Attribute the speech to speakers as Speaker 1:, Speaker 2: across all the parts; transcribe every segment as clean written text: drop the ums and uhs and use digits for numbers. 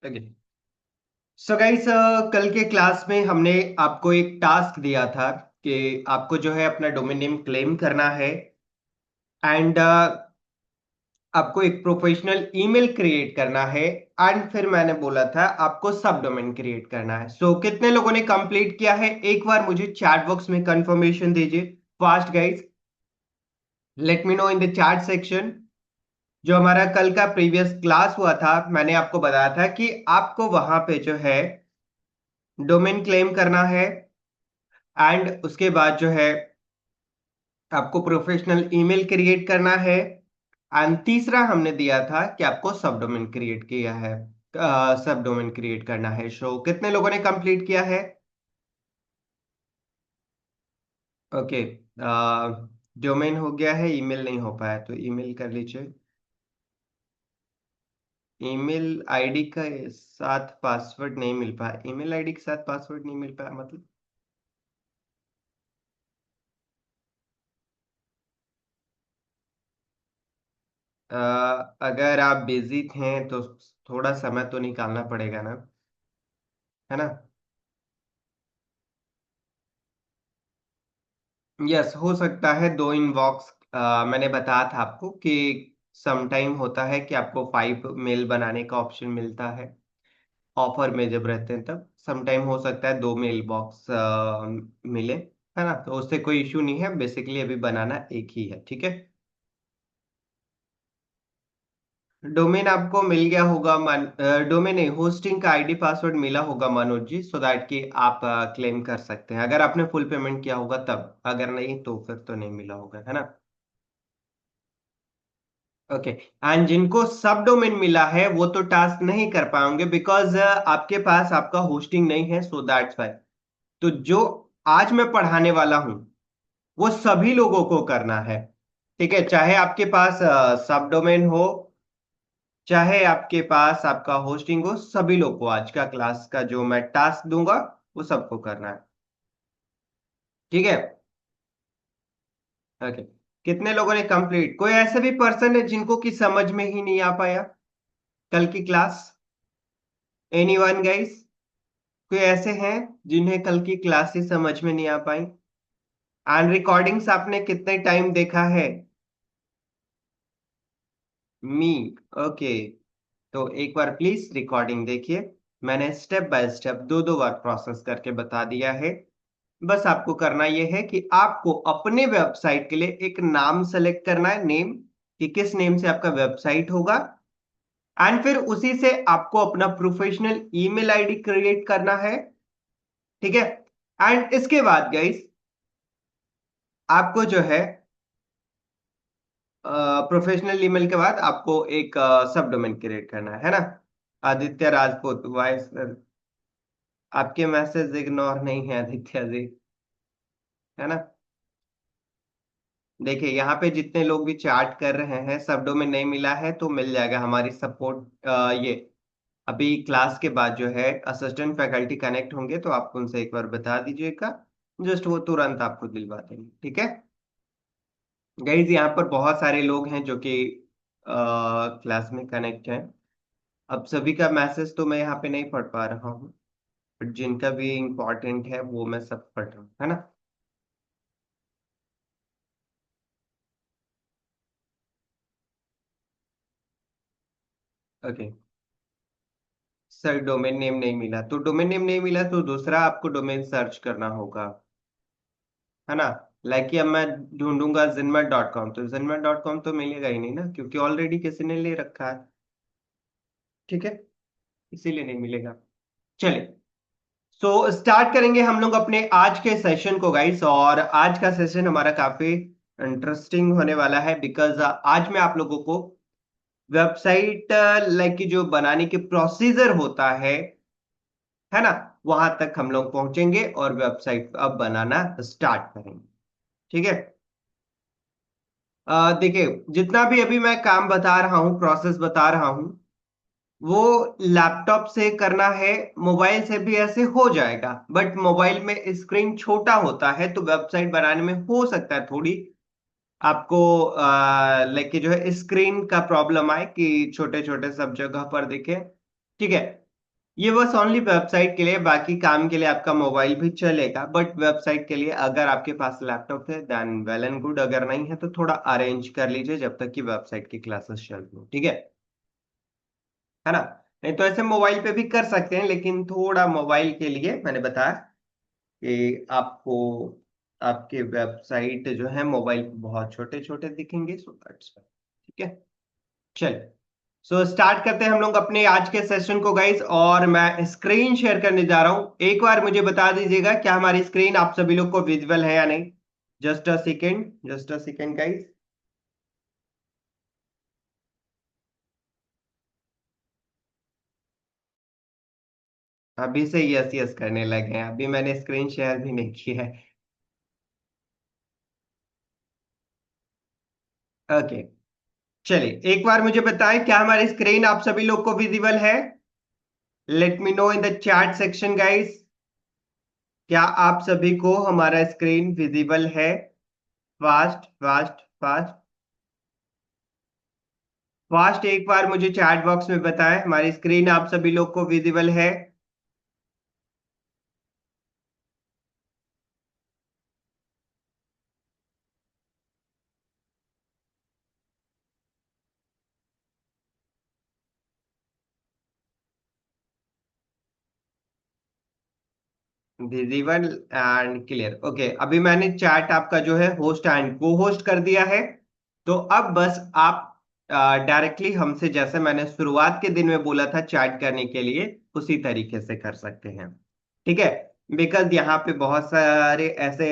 Speaker 1: Okay. So guys, कल के class में हमने आपको एक टास्क दिया था कि आपको जो है अपना डोमेन नेम क्लेम करना है एंड आपको एक प्रोफेशनल ईमेल क्रिएट करना है एंड फिर मैंने बोला था आपको सब डोमेन क्रिएट करना है। सो कितने लोगों ने कंप्लीट किया है एक बार मुझे चैट बॉक्स में कंफर्मेशन दीजिए fast guys. Let me know in the chat section. जो हमारा कल का प्रीवियस क्लास हुआ था मैंने आपको बताया था कि आपको वहां पे जो है डोमेन क्लेम करना है एंड उसके बाद जो है आपको प्रोफेशनल ईमेल क्रिएट करना है एंड तीसरा हमने दिया था कि आपको सब डोमेन क्रिएट किया है, सब डोमेन क्रिएट करना है। शो कितने लोगों ने कंप्लीट किया है? ओके। डोमेन हो गया है, ईमेल नहीं हो पाया तो ईमेल कर लीजिए। ईमेल आईडी का साथ पासवर्ड नहीं मिल पाया, ईमेल आईडी के साथ पासवर्ड नहीं मिल पाया मतलब। अ, अगर आप बिजी थे तो थोड़ा समय तो निकालना पड़ेगा ना, है ना? यस, हो सकता है दो इनबॉक्स। मैंने बताया था आपको कि सम टाइम होता है कि आपको 5 मेल बनाने का ऑप्शन मिलता है ऑफर में जब रहते हैं, तब सम टाइम हो सकता है दो मेल बॉक्स मिले, है ना? तो उससे कोई इश्यू नहीं है, बेसिकली अभी बनाना एक ही है, ठीक है। डोमेन आपको मिल गया होगा डोमेन नहीं, होस्टिंग का आईडी पासवर्ड मिला होगा मनोज जी, सो दैट कि आप क्लेम कर सकते हैं अगर आपने फुल पेमेंट किया होगा तब, अगर नहीं तो फिर तो नहीं मिला होगा, है ना? ओके। एंड जिनको सब डोमेन मिला है वो तो टास्क नहीं कर पाएंगे बिकॉज आपके पास आपका होस्टिंग नहीं है, सो दैट्स वाई। तो जो आज मैं पढ़ाने वाला हूं वो सभी लोगों को करना है, ठीक है? चाहे आपके पास सब डोमेन हो, चाहे आपके पास आपका होस्टिंग हो, सभी लोग को आज का क्लास का जो मैं टास्क दूंगा वो सबको करना है, ठीक है? ओके। कितने लोगों ने कंप्लीट? कोई ऐसे भी पर्सन है जिनको कि समझ में ही नहीं आ पाया कल की क्लास? Anyone guys? कोई ऐसे हैं जिन्हें कल की क्लासेस समझ में नहीं आ पाई? एंड रिकॉर्डिंग्स आपने कितने टाइम देखा है? मी? ओके। तो एक बार प्लीज रिकॉर्डिंग देखिए। मैंने स्टेप बाय स्टेप दो दो बार प्रोसेस करके बता दिया है। बस आपको करना यह है कि आपको अपने वेबसाइट के लिए एक नाम सेलेक्ट करना है, नेम, कि किस नेम से आपका वेबसाइट होगा एंड फिर उसी से आपको अपना प्रोफेशनल ईमेल आईडी क्रिएट करना है, ठीक है? एंड इसके बाद गाइस आपको जो है प्रोफेशनल ईमेल के बाद आपको एक सब डोमेन क्रिएट करना है ना? आदित्य राजपूत वॉइस, आपके मैसेज इग्नोर नहीं है आदित्य जी, है ना? देखिए यहाँ पे जितने लोग भी चैट कर रहे हैं, सब डोमेन नहीं मिला है तो मिल जाएगा हमारी सपोर्ट। ये अभी क्लास के बाद जो है असिस्टेंट फैकल्टी कनेक्ट होंगे तो आप उनसे एक बार बता दीजिएगा, जस्ट वो तुरंत आपको दिलवा देंगे, ठीक है? गाइज यहाँ पर बहुत सारे लोग हैं जो कि क्लास में कनेक्ट हैं। अब सभी का मैसेज तो मैं यहाँ पे नहीं पढ़ पा रहा हूँ, बट जिनका भी इम्पोर्टेंट है वो मैं सब पढ़ रहा हूँ, है ना? ओके। सर डोमेन नेम नहीं मिला तो डोमेन नेम नहीं मिला तो दूसरा आपको डोमेन सर्च करना होगा, है ना? लाइक कि अब मैं ढूंढूंगा जिनमेट.com तो जिनमेट.com तो मिलेगा ही नहीं ना, क्योंकि ऑलरेडी किसी ने ले रखा है, ठीक है? इसीलिए नहीं मिलेगा। चलिए, सो स्टार्ट करेंगे हम लोग अपने आज के सेशन को गाइस, और आज का सेशन हमारा काफी इंटरेस्टिंग होने वाला है बिकॉज आज मैं आप लोगों को वेबसाइट लाइक कि जो बनाने के प्रोसीजर होता है ना, वहां तक हम लोग पहुंचेंगे और वेबसाइट अब बनाना स्टार्ट करेंगे, ठीक है? देखिए, जितना भी अभी मैं काम बता रहा हूँ, प्रोसेस बता रहा हूँ, वो लैपटॉप से करना है, मोबाइल से भी ऐसे हो जाएगा, बट मोबाइल में स्क्रीन छोटा होता है तो वेबसाइट बनाने में हो सकता है थोड़ी आपको लाइक जो है स्क्रीन का प्रॉब्लम आए कि छोटे छोटे सब जगह पर दिखे, ठीक है? ये बस ओनली वेबसाइट के लिए, बाकी काम के लिए आपका मोबाइल भी चलेगा, बट वेबसाइट के लिए अगर आपके पास लैपटॉप है देन वेल एंड गुड, अगर नहीं है तो थोड़ा अरेंज कर लीजिए जब तक कि वेबसाइट की क्लासेस चल रही हो, ठीक है ना। नहीं तो ऐसे मोबाइल पे भी कर सकते हैं, लेकिन थोड़ा मोबाइल के लिए मैंने बताया कि आपको आपके वेबसाइट जो है मोबाइल पे बहुत छोटे छोटे दिखेंगे, सो दैट्स ठीक है। चलिए, सो स्टार्ट करते हैं हम लोग अपने आज के सेशन को गाइस, और मैं स्क्रीन शेयर करने जा रहा हूं। एक बार मुझे बता दीजिएगा क्या हमारी स्क्रीन आप सभी लोग को विजिबल है या नहीं। Just a second, just a second guys. अभी से यस यस करने लगे हैं, अभी मैंने स्क्रीन शेयर भी नहीं किया है। ओके, चलिए एक बार मुझे बताएं क्या हमारी स्क्रीन आप सभी लोग को विजिबल है। Let me know in the chat section guys, क्या आप सभी को हमारा स्क्रीन विजिबल है। फास्ट फास्ट फास्ट फास्ट, एक बार मुझे चैट बॉक्स में बताएं हमारी स्क्रीन आप सभी लोग को विजिबल है। Visible and clear, okay. अभी मैंने चैट आपका जो है होस्ट एंड को होस्ट कर दिया है। तो अब बस आप डायरेक्टली हमसे, जैसे मैंने शुरुआत के दिन में बोला था चैट करने के लिए, उसी तरीके से कर सकते हैं, ठीक है। बिकॉज यहाँ पे बहुत सारे ऐसे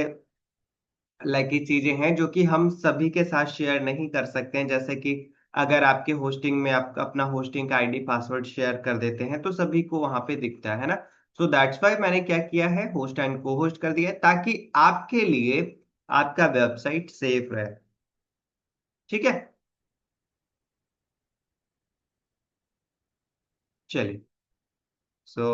Speaker 1: लाइक चीजें हैं जो कि हम सभी के साथ शेयर नहीं कर सकते हैं, जैसे कि अगर आपके होस्टिंग में आप अपना होस्टिंग का आईडी पासवर्ड शेयर कर देते हैं तो सभी को वहां पे दिखता है ना। सो दैट्स वाई मैंने क्या किया है, होस्ट एंड को होस्ट कर दिया है, ताकि आपके लिए आपका वेबसाइट सेफ रहे, ठीक है। चलिए, so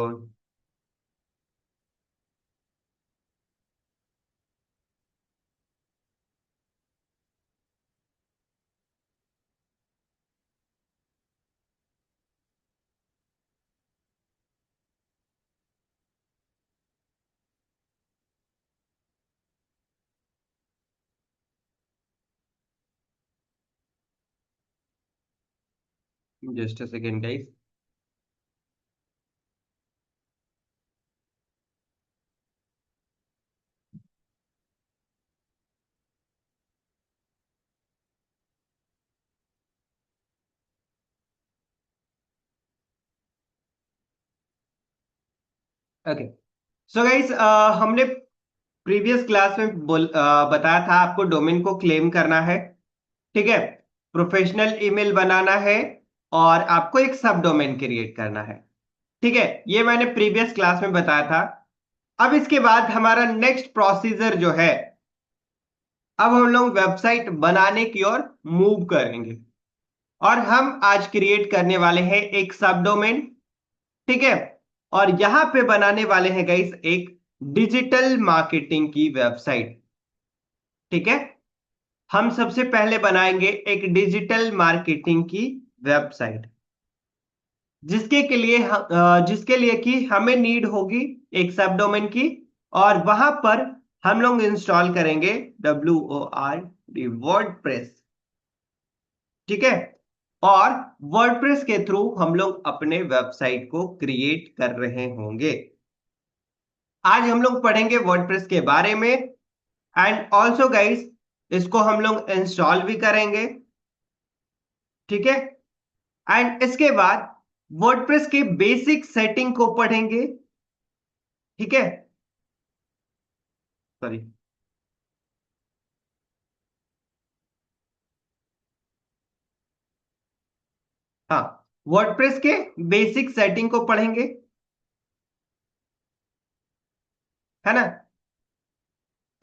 Speaker 1: just a second guys. Okay, so guys हमने प्रीवियस क्लास में बताया था आपको डोमेन को क्लेम करना है, ठीक है। प्रोफेशनल ईमेल बनाना है, और आपको एक सब डोमेन क्रिएट करना है, ठीक है। ये मैंने प्रीवियस क्लास में बताया था। अब इसके बाद हमारा नेक्स्ट प्रोसीजर जो है, अब हम लोग वेबसाइट बनाने की ओर मूव करेंगे, और हम आज क्रिएट करने वाले हैं एक सब डोमेन, ठीक है। और यहां पे बनाने वाले हैं गाइस एक डिजिटल मार्केटिंग की वेबसाइट, ठीक है। हम सबसे पहले बनाएंगे एक डिजिटल मार्केटिंग की वेबसाइट, जिसके लिए कि हमें नीड होगी एक सब डोमेन की, और वहां पर हम लोग इंस्टॉल करेंगे WORD वर्डप्रेस, ठीक है। और वर्डप्रेस के थ्रू हम लोग अपने वेबसाइट को क्रिएट कर रहे होंगे। आज हम लोग पढ़ेंगे वर्डप्रेस के बारे में, एंड ऑल्सो गाइस इसको हम लोग इंस्टॉल भी करेंगे, ठीक है। एंड इसके बाद वर्डप्रेस की बेसिक सेटिंग को पढ़ेंगे, ठीक है। सॉरी, हाँ, वर्डप्रेस के बेसिक सेटिंग को पढ़ेंगे, है ना।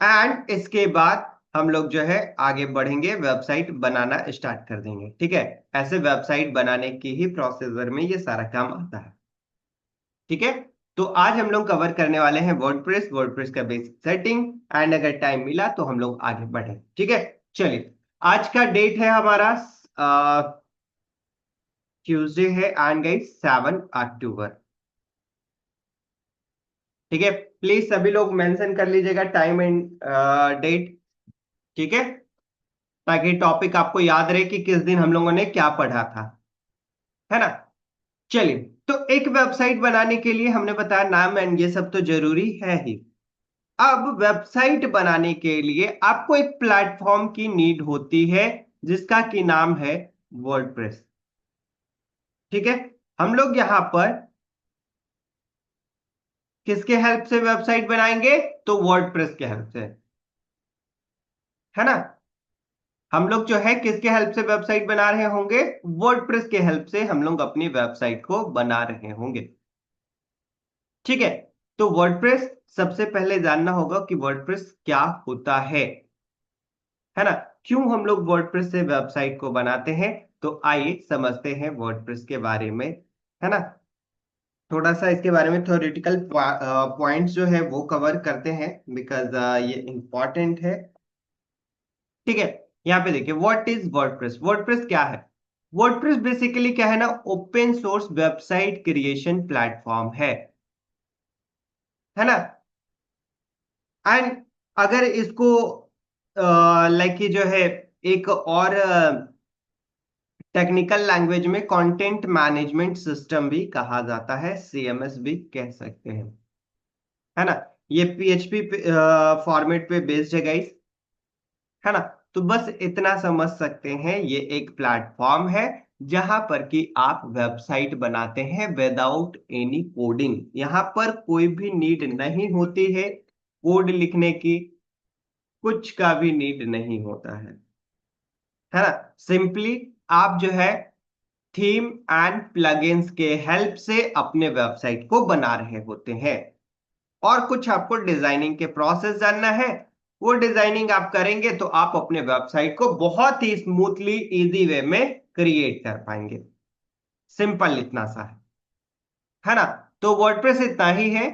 Speaker 1: एंड इसके बाद हम लोग जो है आगे बढ़ेंगे, वेबसाइट बनाना स्टार्ट कर देंगे, ठीक है। ऐसे वेबसाइट बनाने की ही प्रोसीजर में ये सारा काम आता है, ठीक है। तो आज हम लोग कवर करने वाले हैं वर्डप्रेस, वर्डप्रेस का बेसिक सेटिंग, एंड अगर टाइम मिला तो हम लोग आगे बढ़े, ठीक है। चलिए, आज का डेट है हमारा ट्यूसडे है, एंड गाइस 7 अक्टूबर, ठीक है, प्लीज सभी लोग मेंशन कर लीजिएगा टाइम एंड डेट। ठीक है, ताकि टॉपिक आपको याद रहे कि किस दिन हम लोगों ने क्या पढ़ा था, है ना। चलिए, तो एक वेबसाइट बनाने के लिए हमने बताया नाम एंड ये सब तो जरूरी है ही। अब वेबसाइट बनाने के लिए आपको एक प्लेटफॉर्म की नीड होती है, जिसका की नाम है वर्डप्रेस। ठीक है, हम लोग यहां पर किसके हेल्प से वेबसाइट बनाएंगे, तो वर्डप्रेस के हेल्प से, है ना। हम लोग जो है किसके हेल्प से वेबसाइट बना रहे होंगे, वर्डप्रेस के हेल्प से हम लोग अपनी वेबसाइट को बना रहे होंगे। ठीक है, तो वर्डप्रेस सबसे पहले जानना होगा कि वर्डप्रेस क्या होता है ना। क्यों हम लोग वर्डप्रेस से वेबसाइट को बनाते हैं, तो आइए समझते हैं वर्डप्रेस के बारे में, है ना। थोड़ा सा इसके बारे में थ्योरेटिकल पॉइंट्स जो है वो कवर करते हैं, बिकॉज ये इंपॉर्टेंट है। ठीक है, यहाँ पे देखिए व्हाट इज वर्डप्रेस। वर्डप्रेस क्या है, वर्डप्रेस बेसिकली क्या है ना, open source website creation platform है ना। एंड अगर इसको लाइक जो है एक और टेक्निकल लैंग्वेज में कंटेंट मैनेजमेंट सिस्टम भी कहा जाता है, सीएमएस भी कह सकते हैं, है ना। ये पीएचपी फॉर्मेट पे बेस्ड है गाइस, है ना। तो बस इतना समझ सकते हैं, ये एक प्लेटफॉर्म है जहां पर कि आप वेबसाइट बनाते हैं विदाउट एनी कोडिंग। यहां पर कोई भी नीड नहीं होती है कोड लिखने की, कुछ का भी नीड नहीं होता है ना। सिंपली आप जो है थीम एंड प्लगइन्स के हेल्प से अपने वेबसाइट को बना रहे होते हैं। और कुछ आपको डिजाइनिंग के प्रोसेस जानना है, वो डिजाइनिंग आप करेंगे तो आप अपने वेबसाइट को बहुत ही स्मूथली इजी वे में क्रिएट कर पाएंगे। सिंपल इतना सा है ना। तो वर्डप्रेस इतना ही है।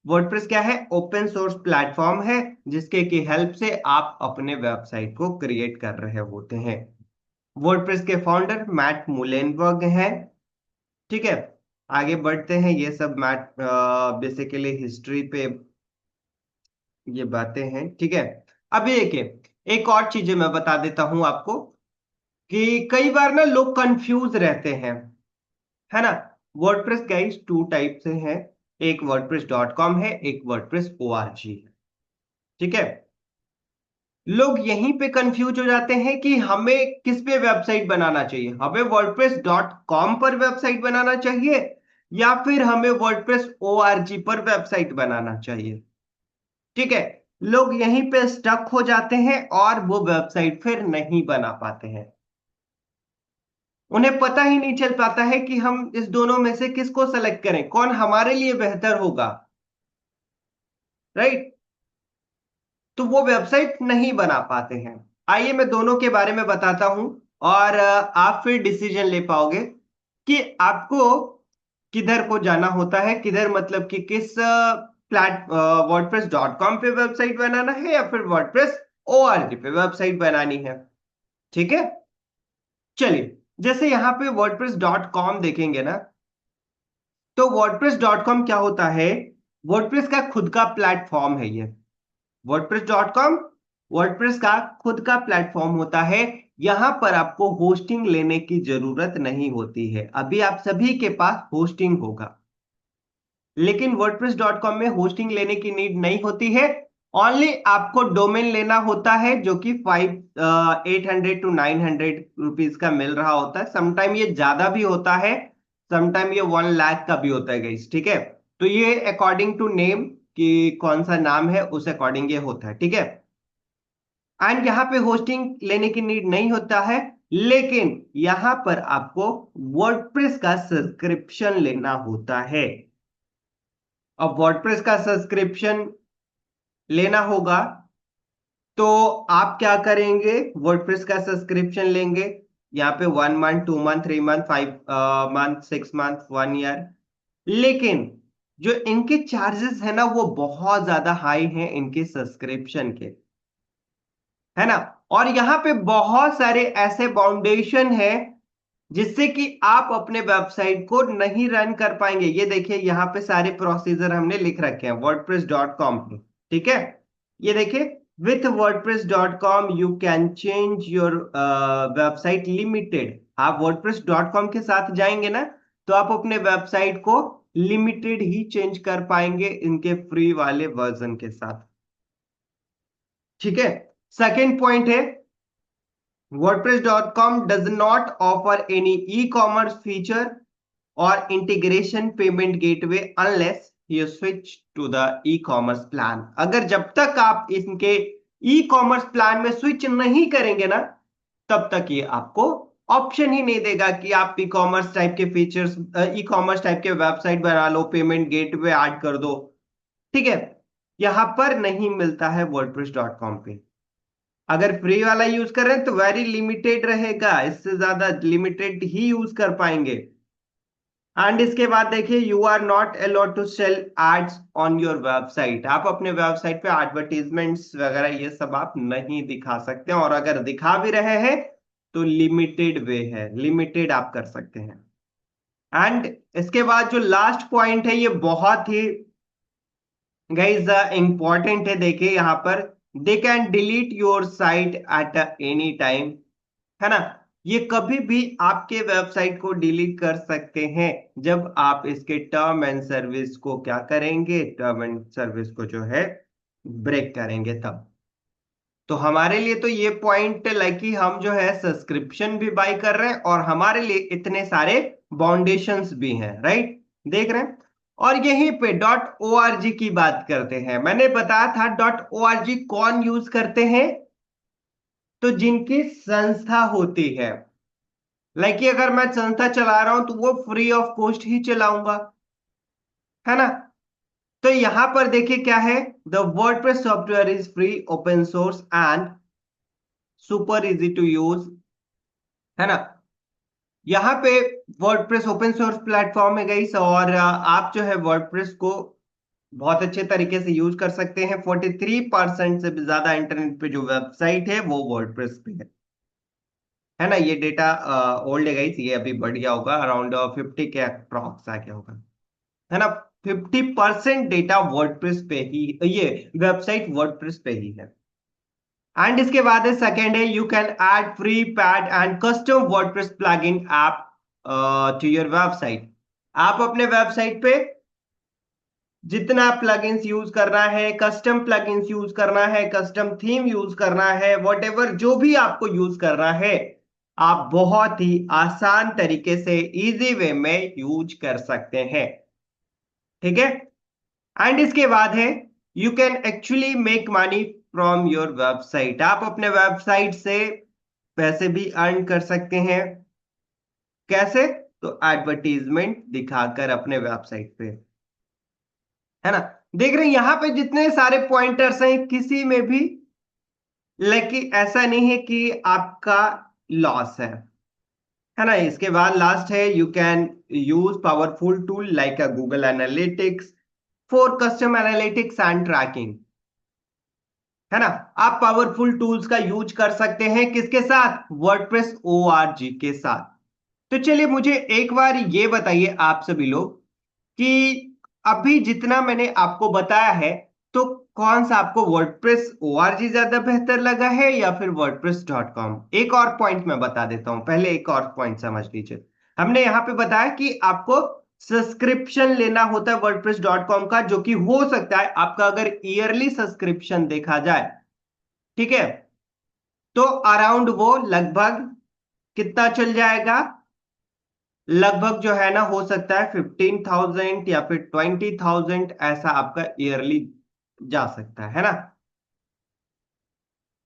Speaker 1: वर्डप्रेस क्या है, ओपन सोर्स प्लेटफॉर्म है जिसके की हेल्प से आप अपने वेबसाइट को क्रिएट कर रहे होते हैं। वर्डप्रेस के फाउंडर मैट मुलेनबर्ग हैं। ठीक है, आगे बढ़ते हैं। ये सब मैट बेसिकली हिस्ट्री पे ये बातें हैं, ठीक है। अभी देखिए एक और चीजें मैं बता देता हूं आपको, कि कई बार ना लोग कंफ्यूज रहते हैं, है ना। वर्डप्रेस गाइस टू टाइप से हैं, एक वर्डप्रेस डॉट कॉम है, एक वर्डप्रेस ओआरजी है। ठीक है, लोग यहीं पे कंफ्यूज हो जाते हैं कि हमें किस पे वेबसाइट बनाना चाहिए, हमें वर्डप्रेस डॉट कॉम पर वेबसाइट बनाना चाहिए या फिर हमें वर्डप्रेस ओआरजी पर वेबसाइट बनाना चाहिए। ठीक है, लोग यहीं पे स्टक हो जाते हैं और वो वेबसाइट फिर नहीं बना पाते हैं। उन्हें पता ही नहीं चल पाता है कि हम इस दोनों में से किसको सेलेक्ट करें, कौन हमारे लिए बेहतर होगा, राइट। तो वो वेबसाइट नहीं बना पाते हैं। आइए मैं दोनों के बारे में बताता हूं, और आप फिर डिसीजन ले पाओगे कि आपको किधर को जाना होता है, किधर मतलब कि किस प्लेट वर्डप्रेस डॉट कॉम पे वेबसाइट बनाना है या फिर वर्डप्रेस ओआरजी पे वेबसाइट बनानी है। ठीक है, चलिए जैसे यहाँ पे वर्डप्रेस डॉट कॉम देखेंगे ना, तो वर्डप्रेस डॉट कॉम क्या होता है, वर्डप्रेस का खुद का प्लेटफॉर्म है ये। वर्डप्रेस डॉट कॉम वर्डप्रेस का खुद का प्लेटफॉर्म होता है। यहां पर आपको होस्टिंग लेने की जरूरत नहीं होती है, अभी आप सभी के पास होस्टिंग होगा, लेकिन वर्डप्रेस डॉट कॉम में होस्टिंग लेने की नीड नहीं होती है। ओनली आपको डोमेन लेना होता है, जो कि 800 to 900 रुपीज का मिल रहा होता है। समटाइम ये ज्यादा भी होता है, समटाइम ये 1 लाख का भी होता है गाइस। ठीक है, तो ये अकॉर्डिंग टू नेम, कि कौन सा नाम है उस अकॉर्डिंग ये होता है। ठीक है, एंड यहाँ पे होस्टिंग लेने की नीड नहीं होता है, लेकिन यहां पर आपको वर्डप्रेस का सब्सक्रिप्शन लेना होता है। अब वर्डप्रेस का सब्सक्रिप्शन लेना होगा तो आप क्या करेंगे, वर्डप्रेस का सब्सक्रिप्शन लेंगे। यहाँ पे 1 month, 2 month, 3 month, 5 month, 6 month, 1 year. लेकिन जो इनके चार्जेस है ना, वो बहुत ज्यादा हाई हैं इनके सब्सक्रिप्शन के, है ना। और यहाँ पे बहुत सारे ऐसे फाउंडेशन है जिससे कि आप अपने वेबसाइट को नहीं रन कर पाएंगे। ये देखिए यहाँ पे सारे प्रोसीजर हमने लिख रखे हैं wordpress.com पे, ठीक है। ये देखिए, with wordpress.com you can change your website limited. आप wordpress.com के साथ जाएंगे ना, तो आप अपने वेबसाइट को लिमिटेड ही चेंज कर पाएंगे इनके फ्री वाले वर्जन के साथ, ठीक है। सेकेंड पॉइंट है, WordPress.com does not offer any e-commerce feature or integration payment gateway unless you switch to the e-commerce plan। अगर जब तक आप इनके ई-कॉमर्स प्लान में स्विच नहीं करेंगे ना, तब तक ये आपको ऑप्शन ही नहीं देगा कि आप ई कॉमर्स टाइप के फीचर्स, ई कॉमर्स टाइप के वेबसाइट बना लो, पेमेंट गेटवे ऐड कर दो, ठीक है। यहां पर नहीं मिलता है WordPress.com पे। अगर फ्री वाला यूज कर रहे हैं तो वेरी लिमिटेड रहेगा, इससे ज्यादा लिमिटेड ही यूज कर पाएंगे। एंड इसके बाद देखिए, you are not allowed to sell ads on your website. आप अपने वेबसाइट पे एडवर्टीजमेंट्स वगैरह ये सब आप नहीं दिखा सकते हैं, और अगर दिखा भी रहे हैं तो लिमिटेड वे है, लिमिटेड आप कर सकते हैं। एंड इसके बाद जो लास्ट पॉइंट है, ये बहुत ही गाइस इंपॉर्टेंट है। देखिए यहाँ पर, they can delete your site at any time, है ना। ये कभी भी आपके वेबसाइट को डिलीट कर सकते हैं जब आप इसके टर्म एंड सर्विस को क्या करेंगे, टर्म एंड सर्विस को जो है ब्रेक करेंगे तब। तो हमारे लिए तो ये पॉइंट लाइक कि हम जो है सब्सक्रिप्शन भी बाय कर रहे हैं और हमारे लिए इतने सारे बाउंडेशंस भी हैं, राइट, देख रहे हैं। और यहीं पे डॉट ओ आर जी की बात करते हैं। मैंने बताया था डॉट ओ आर जी कौन यूज करते हैं, तो जिनकी संस्था होती है। लाइक कि अगर मैं संस्था चला रहा हूं तो वो फ्री ऑफ कॉस्ट ही चलाऊंगा, है ना। तो यहां पर देखिए क्या है, the WordPress software is free, open source and super easy to use, है ना। यहाँ पे वर्डप्रेस ओपन सोर्स प्लेटफॉर्म है गाइस, और आप जो है वर्डप्रेस को बहुत अच्छे तरीके से यूज कर सकते हैं। 43% से भी ज्यादा इंटरनेट पे जो वेबसाइट है वो वर्डप्रेस पे है ना। ये डेटा ओल्ड है गाइस, ये अभी बढ़ गया होगा, अराउंड 50 के अप्रॉक्स आ गया होगा, है ना। 50% डेटा वर्डप्रेस पे ही, ये वेबसाइट वर्डप्रेस पे ही है। एंड इसके बाद है सेकेंड है, you can add free paid and custom WordPress plugin app to your website. आप अपने वेबसाइट पे जितना प्लगइन्स यूज करना है, कस्टम प्लगइन्स यूज करना है, कस्टम थीम यूज करना है, वॉटेवर जो भी आपको यूज करना है, आप बहुत ही आसान तरीके से इजी वे में यूज कर सकते हैं, ठीक है। एंड इसके बाद है, you can actually make money from your website. आप अपने वेबसाइट से पैसे भी अर्न कर सकते हैं। कैसे? तो एडवर्टीजमेंट दिखाकर अपने वेबसाइट पे, है ना। देख रहे हैं यहाँ पे जितने सारे पॉइंटर्स हैं, किसी में भी लेकिन ऐसा नहीं है कि आपका लॉस है ना। इसके बाद लास्ट है, you can use powerful tool like a Google Analytics for custom analytics and tracking, है ना। आप पावरफुल टूल्स का यूज कर सकते हैं किसके साथ, वर्डप्रेस ओआरजी के साथ। तो चलिए मुझे एक बार ये बताइए आप सभी लोग कि अभी जितना मैंने आपको बताया है, तो कौन सा आपको वर्डप्रेस ओआरजी ज्यादा बेहतर लगा है या फिर वर्डप्रेस.com। एक और पॉइंट मैं बता देता हूं, पहले एक और पॉइंट समझ लीजिए। हमने यहां पे बताया कि आपको सब्सक्रिप्शन लेना होता है वर्डप्रेस.com का, जो कि हो सकता है आपका अगर ईयरली सब्सक्रिप्शन देखा जाए, ठीक है, तो अराउंड वो लगभग कितना चल जाएगा, लगभग जो है ना हो सकता है 15,000 या फिर 20,000, ऐसा आपका ईयरली जा सकता है ना।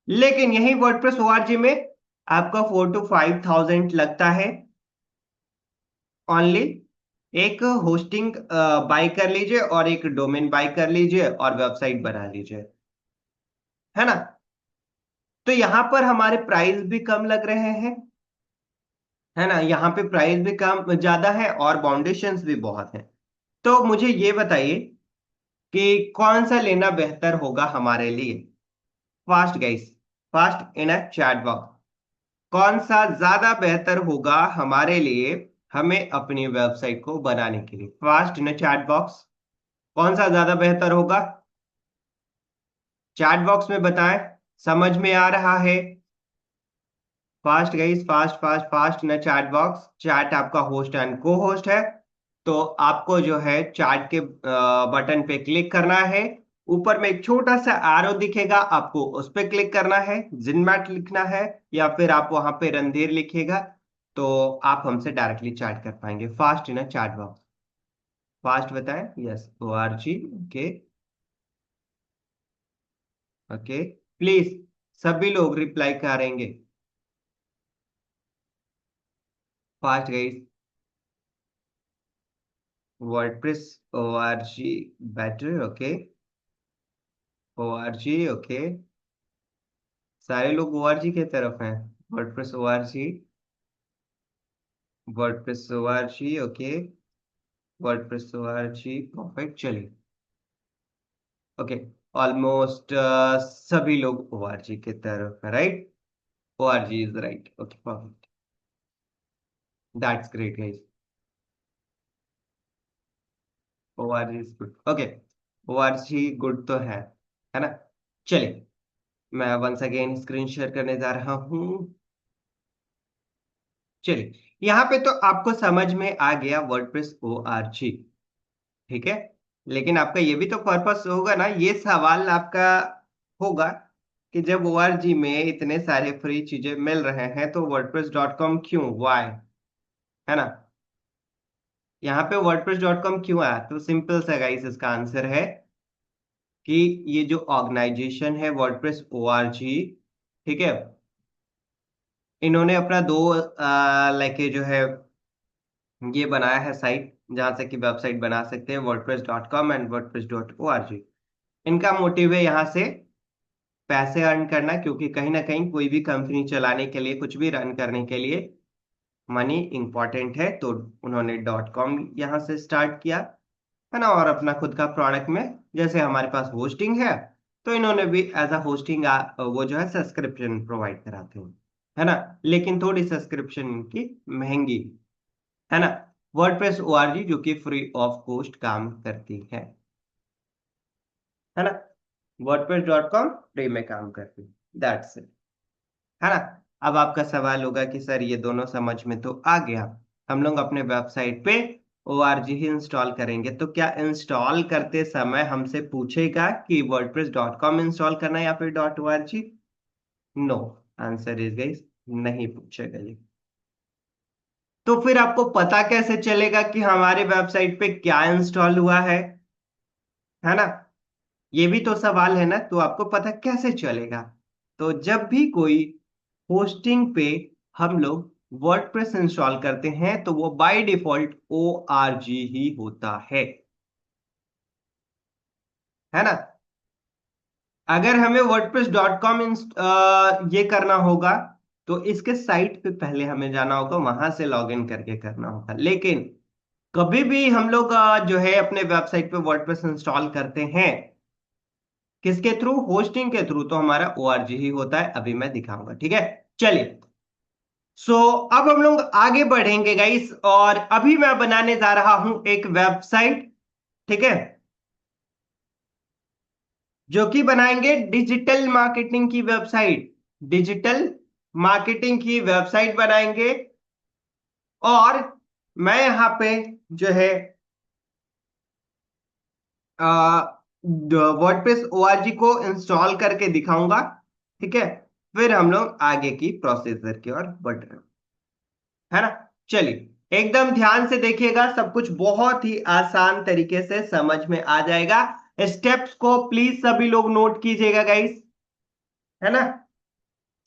Speaker 1: लेकिन यही वर्डप्रेस ओआरजी में आपका 4 to 5,000 लगता है ओनली। एक होस्टिंग बाय कर लीजिए और एक डोमेन बाय कर लीजिए और वेबसाइट बना लीजिए, है ना। तो यहां पर हमारे प्राइस भी कम लग रहे हैं, है ना। यहाँ पे प्राइस भी कम ज्यादा है और बाउंडेशंस भी बहुत हैं। तो मुझे ये बताइए कि कौन सा लेना बेहतर होगा हमारे लिए। Fast guys, fast in a chat box. कौन सा ज्यादा बेहतर होगा हमारे लिए, हमें अपनी वेबसाइट को बनाने के लिए? फास्ट इन चैट बॉक्स, कौन सा ज्यादा बेहतर होगा? चैट बॉक्स में बताएं। समझ में आ रहा है? Fast guys, fast fast fast ना चैट बॉक्स। चैट आपका होस्ट एंड को होस्ट है। तो आपको जो है चैट के बटन पे क्लिक करना है। ऊपर में एक छोटा सा एरो दिखेगा, आपको उस पे क्लिक करना है, जिनमैट लिखना है, या फिर आप वहां पे रणधीर लिखिएगा। तो आप हमसे डायरेक्टली चैट कर पाएंगे। Fast in chat box, fast बताएं। Yes, ORG। Okay, okay, please सभी लोग रिप्लाई करेंगे। Fast guys. WordPress ORG better, okay. ORG, okay. सारे लोग ORG के तरफ हैं। WordPress ORG, WordPress ORG, okay. WordPress ORG, perfect, चलिए। ओके, ऑलमोस्ट सभी लोग ORG के तरफ है, right? ORG is right, okay, perfect. That's great guys. ORG is good, okay. ORG good तो है ना? चलिए, मैं वंस अगेन स्क्रीन शेयर करने जा रहा हूँ। चलिए, यहाँ पे तो आपको समझ में आ गया वर्डप्रेस ORG, ठीक है। लेकिन आपका ये भी तो पर्पस होगा ना, ये सवाल आपका होगा कि जब ORG में इतने सारे फ्री चीजें मिल रहे हैं तो wordpress.com क्यों, वाई, है ना? यहाँ पे wordpress.com क्यों आया? तो सिंपल सा गाइस, इसका आंसर है कि ये जो ऑर्गेनाइजेशन है वर्डप्रेस ORG, ठीक है, इन्होंने अपना दो लाइक जो है ये बनाया है साइट, जहां से कि वेबसाइट बना सकते हैं, wordpress.com एंड wordpress.org। इनका मोटिव है यहाँ से पैसे अर्न करना, क्योंकि कहीं ना कहीं कोई भी कंपनी चलाने के लिए, कुछ भी रन करने के लिए मनी इंपॉर्टेंट है। तो उन्होंने .com यहाँ से स्टार्ट किया, है ना, और अपना खुद का प्रोडक्ट में, जैसे हमारे पास होस्टिंग है, तो इन्होंने भी एज अ होस्टिंग वो जो है सब्सक्रिप्शन प्रोवाइड कराते हैं, है ना। लेकिन थोड़ी सब्सक्रिप्शन इनकी महंगी, है ना। वर्डप्रेस ORG जो कि फ्री ऑफ कॉस्ट काम करती है ना। wordpress.com फ्री में काम करती, दैट्स इट, है ना। अब आपका सवाल होगा कि सर ये दोनों समझ में तो आ गया, हम लोग अपने वेबसाइट पे ORG ही इंस्टॉल करेंगे, तो क्या इंस्टॉल करते समय हमसे पूछेगा कि wordpress.com इंस्टॉल करना है या फिर .org? No, answer is guys, नहीं पूछेगा ये। तो फिर आपको पता कैसे चलेगा कि हमारे वेबसाइट पे क्या इंस्टॉल हुआ है ना? ये भी तो सवाल है ना, तो आपको पता कैसे चलेगा? तो जब भी कोई होस्टिंग पे हम लोग वर्डप्रेस इंस्टॉल करते हैं तो वो बाय डिफॉल्ट ORG ही होता है ना। अगर हमें wordpress.com ये करना होगा तो इसके साइट पे पहले हमें जाना होगा, वहां से लॉग इन करके करना होगा। लेकिन कभी भी हम लोग जो है अपने वेबसाइट पे वर्डप्रेस इंस्टॉल करते हैं, किसके थ्रू? होस्टिंग के थ्रू, तो हमारा ORG ही होता है। अभी मैं दिखाऊंगा, ठीक है। चलिए, सो अब हम लोग आगे बढ़ेंगे गाइस, और अभी मैं बनाने जा रहा हूं एक वेबसाइट, ठीक है, जो कि बनाएंगे डिजिटल मार्केटिंग की वेबसाइट। डिजिटल मार्केटिंग की वेबसाइट बनाएंगे, और मैं यहां पे जो है वर्डप्रेस ORG को इंस्टॉल करके दिखाऊंगा, ठीक है। फिर हम लोग आगे की प्रोसीजर की ओर बढ़ रहे हैं, है ना। चलिए, एकदम ध्यान से देखिएगा, सब कुछ बहुत ही आसान तरीके से समझ में आ जाएगा। स्टेप्स को प्लीज सभी लोग नोट कीजिएगा गाइस, है ना।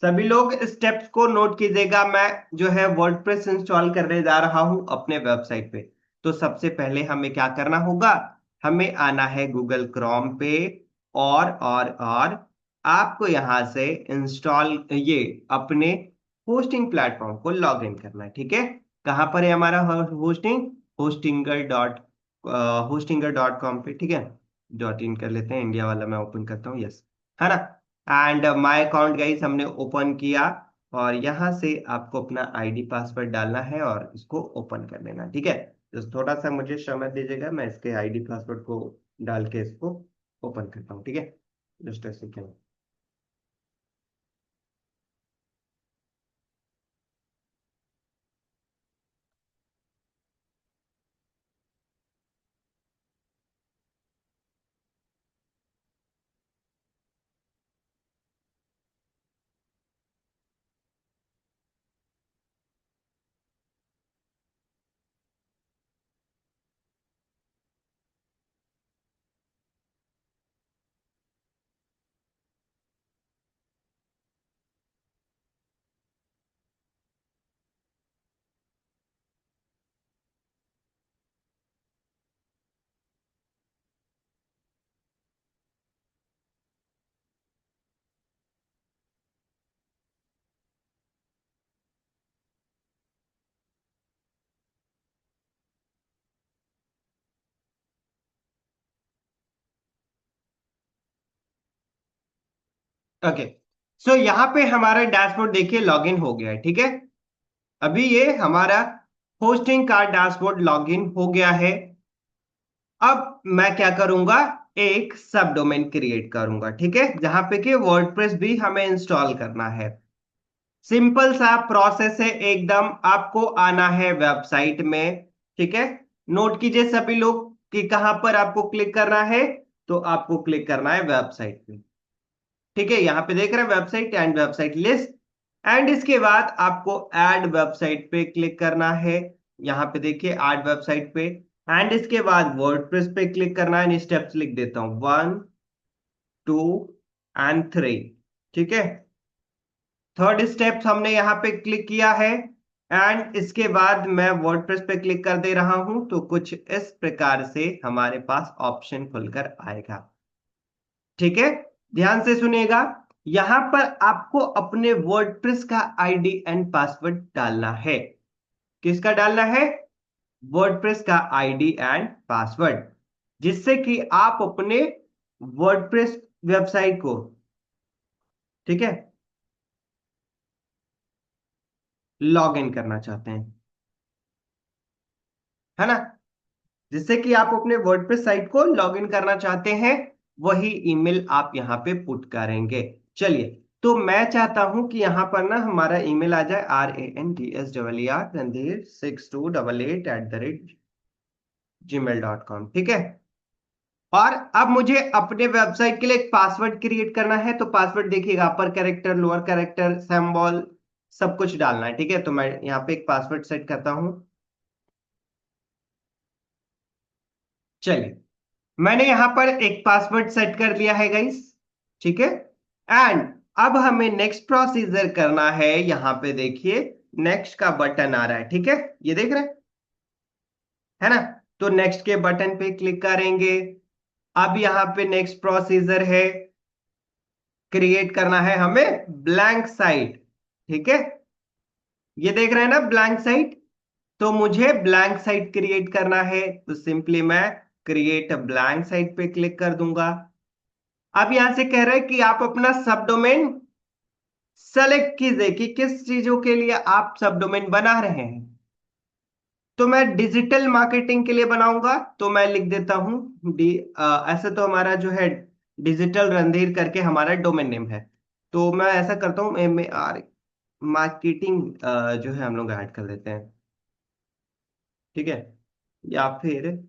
Speaker 1: सभी लोग स्टेप्स को नोट कीजिएगा। मैं जो है वर्डप्रेस इंस्टॉल करने जा रहा हूं अपने वेबसाइट पे। तो सबसे पहले हमें क्या करना होगा? हमें आना है गूगल क्रोम पे, और आपको यहां से इंस्टॉल ये अपने होस्टिंग प्लेटफॉर्म को लॉग इन करना है, ठीक है। कहां पर है हमारा होस्टिंग? होस्टिंगर.com पे, ठीक है। .in कर लेते हैं, इंडिया वाला मैं ओपन करता हूँ, यस, है ना। एंड माय अकाउंट गाइस हमने ओपन किया, और यहाँ से आपको अपना आईडी पासवर्ड डालना है और इसको ओपन कर लेना, ठीक है। तो थोड़ा सा मुझे समय दीजिएगा, मैं इसके आईडी पासवर्ड को डाल के इसको ओपन करता हूँ, ठीक है। Just a second. ओके, सो यहाँ पे हमारा डैशबोर्ड देखिए लॉगिन हो गया है, ठीक है। अभी ये हमारा होस्टिंग का डैशबोर्ड लॉगिन हो गया है। अब मैं क्या करूंगा, एक सब डोमेन क्रिएट करूंगा, ठीक है, जहां पे कि वर्डप्रेस भी हमें इंस्टॉल करना है। सिंपल सा प्रोसेस है एकदम। आपको आना है वेबसाइट में, ठीक है। नोट कीजिए सभी लोग कि कहां पर आपको क्लिक करना है। तो आपको क्लिक करना है वेबसाइट पे, ठीक है। यहां पे देख रहे हैं website and website list. And इसके बाद आपको ऐड वेबसाइट पे क्लिक करना है। यहां पे देखिए ऐड वेबसाइट पे। एंड इसके बाद वर्डप्रेस पे क्लिक करना है। स्टेप्स लिख देता हूं, 1, 2 एंड 3, ठीक है। थर्ड स्टेप हमने यहाँ पे क्लिक किया है। एंड इसके बाद मैं वर्डप्रेस पे क्लिक कर दे रहा हूं, तो कुछ इस प्रकार से हमारे पास ऑप्शन खुलकर आएगा, ठीक है। ध्यान से सुनिएगा। यहां पर आपको अपने वर्डप्रेस का आईडी एंड पासवर्ड डालना है। किसका डालना है? वर्डप्रेस का आईडी एंड पासवर्ड, जिससे कि आप अपने वर्डप्रेस वेबसाइट को, ठीक है, लॉग इन करना चाहते हैं, है ना। जिससे कि आप अपने वर्डप्रेस साइट को लॉग इन करना चाहते हैं, वही ईमेल आप यहाँ पे पुट करेंगे। चलिए, तो मैं चाहता हूं कि यहाँ पर ना हमारा ईमेल आ जाए RANDSER रणधीर 6288@gmail.com, ठीक है। और अब मुझे अपने वेबसाइट के लिए एक पासवर्ड क्रिएट करना है। तो पासवर्ड देखिएगा, अपर कैरेक्टर, लोअर कैरेक्टर, सिंबल, सब कुछ डालना है, ठीक है। तो मैं यहाँ पे एक पासवर्ड सेट करता हूं। चलिए, मैंने यहां पर एक पासवर्ड सेट कर दिया है गाइस, ठीक है। एंड अब हमें नेक्स्ट प्रोसीजर करना है। यहां पे देखिए नेक्स्ट का बटन आ रहा है, ठीक है, ये देख रहे हैं, है ना। तो नेक्स्ट के बटन पे क्लिक करेंगे। अब यहां पे नेक्स्ट प्रोसीजर है, क्रिएट करना है हमें ब्लैंक साइट, ठीक है। ये देख रहे हैं ना ब्लैंक साइट। तो मुझे ब्लैंक साइट क्रिएट करना है, तो सिंपली मैं क्रिएट ब्लैंक साइट पे क्लिक कर दूंगा। अब यहां से कह रहे हैं कि आप अपना सब डोमेन सेलेक्ट कीजिए कि किस चीजों के लिए आप सब डोमेन बना रहे हैं। तो मैं डिजिटल मार्केटिंग के लिए बनाऊंगा, तो मैं लिख देता हूं ऐसे तो हमारा जो है डिजिटल रणधीर करके हमारा डोमेन नेम है। तो मैं ऐसा करता हूं, MAR मार्केटिंग जो है हम लोग ऐड कर देते हैं, ठीक है। या फिर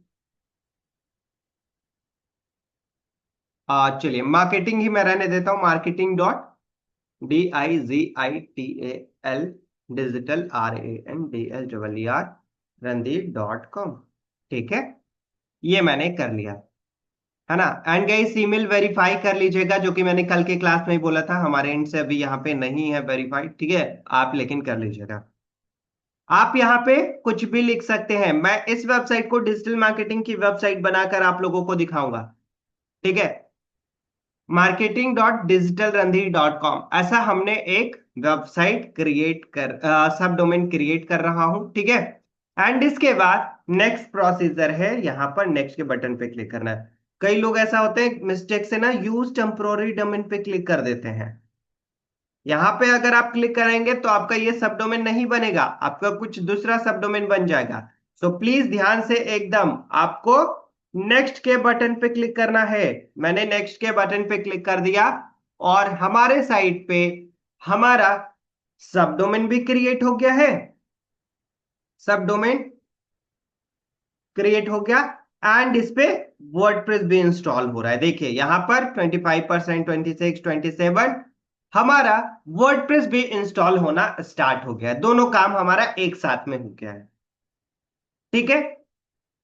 Speaker 1: चलिए मार्केटिंग ही मैं रहने देता हूं, marketing.DIGITAL डिजिटल RANDL रणधीर.com, ठीक है। ये मैंने कर लिया, है ना। एंड गाइस ईमेल वेरीफाई कर लीजिएगा, जो कि मैंने कल के क्लास में ही बोला था, हमारे एंड से अभी यहाँ पे नहीं है वेरीफाइड, ठीक है। आप लेकिन कर लीजिएगा। आप यहाँ पे कुछ भी लिख सकते हैं। मैं इस वेबसाइट को डिजिटल मार्केटिंग की वेबसाइट बनाकर आप लोगों को दिखाऊंगा, ठीक है। marketing.digitalrandhir.com, ऐसा हमने एक वेबसाइट क्रिएट कर सब डोमेन क्रिएट कर रहा हूं, ठीक है। एंड इसके बाद नेक्स्ट प्रोसीजर है, यहां पर नेक्स्ट के बटन पे क्लिक करना है। कई लोग ऐसा होते हैं मिस्टेक से ना यूज टेम्पोररी डोमेन पे क्लिक कर देते हैं, यहां पे अगर आप क्लिक करेंगे तो आपका ये सब डोमेन नहीं बनेगा, आपका कुछ दूसरा सब डोमेन बन जाएगा। सो प्लीज ध्यान से एकदम आपको नेक्स्ट के बटन पे क्लिक करना है। मैंने नेक्स्ट के बटन पे क्लिक कर दिया और हमारे साइट पे हमारा सब डोमेन भी क्रिएट हो गया है। सब डोमेन क्रिएट हो गया एंड इस पे वर्डप्रेस भी इंस्टॉल हो रहा है। देखिए यहां पर 25%, 26, 27 हमारा वर्डप्रेस भी इंस्टॉल होना स्टार्ट हो गया है। दोनों काम हमारा एक साथ में हो गया है। ठीक है,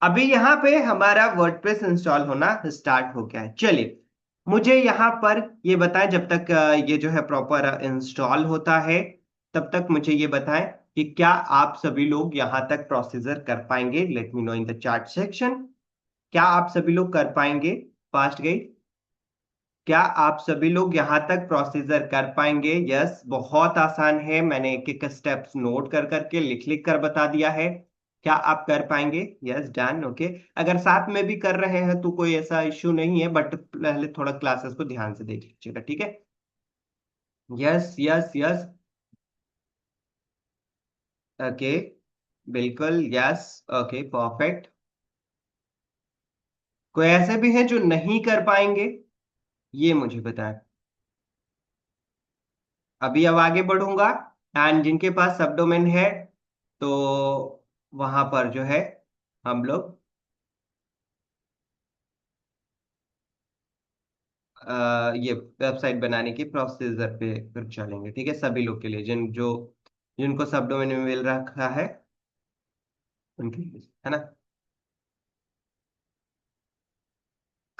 Speaker 1: अभी यहां पे हमारा वर्डप्रेस इंस्टॉल होना स्टार्ट हो गया है। चलिए मुझे यहां पर ये बताएं, जब तक ये जो है प्रॉपर इंस्टॉल होता है तब तक मुझे ये बताएं कि क्या आप सभी लोग यहां तक प्रोसीजर कर पाएंगे। Let me know in the chat section. क्या आप सभी लोग कर पाएंगे? फास्ट गई। क्या आप सभी लोग यहां तक प्रोसीजर कर पाएंगे? यस, बहुत आसान है, मैंने एक एक स्टेप्स नोट कर करके लिख लिख कर बता दिया है। क्या आप कर पाएंगे? Yes, done, okay. अगर साथ में भी कर रहे हैं तो कोई ऐसा इश्यू नहीं है, बट पहले थोड़ा क्लासेस को ध्यान से देख लीजिएगा, ठीक है। यस यस यस, ओके, बिल्कुल, यस, ओके, परफेक्ट। कोई ऐसे भी हैं जो नहीं कर पाएंगे? ये मुझे बताएं। अभी अब आगे बढ़ूंगा एंड जिनके पास सब डोमेन है तो वहां पर जो है हम लोग ये वेबसाइट बनाने की प्रोसीजर पे फिर चलेंगे, ठीक है। सभी लोग के लिए जिनको सब डोमेन में मिल रखा है उनके लिए, है ना।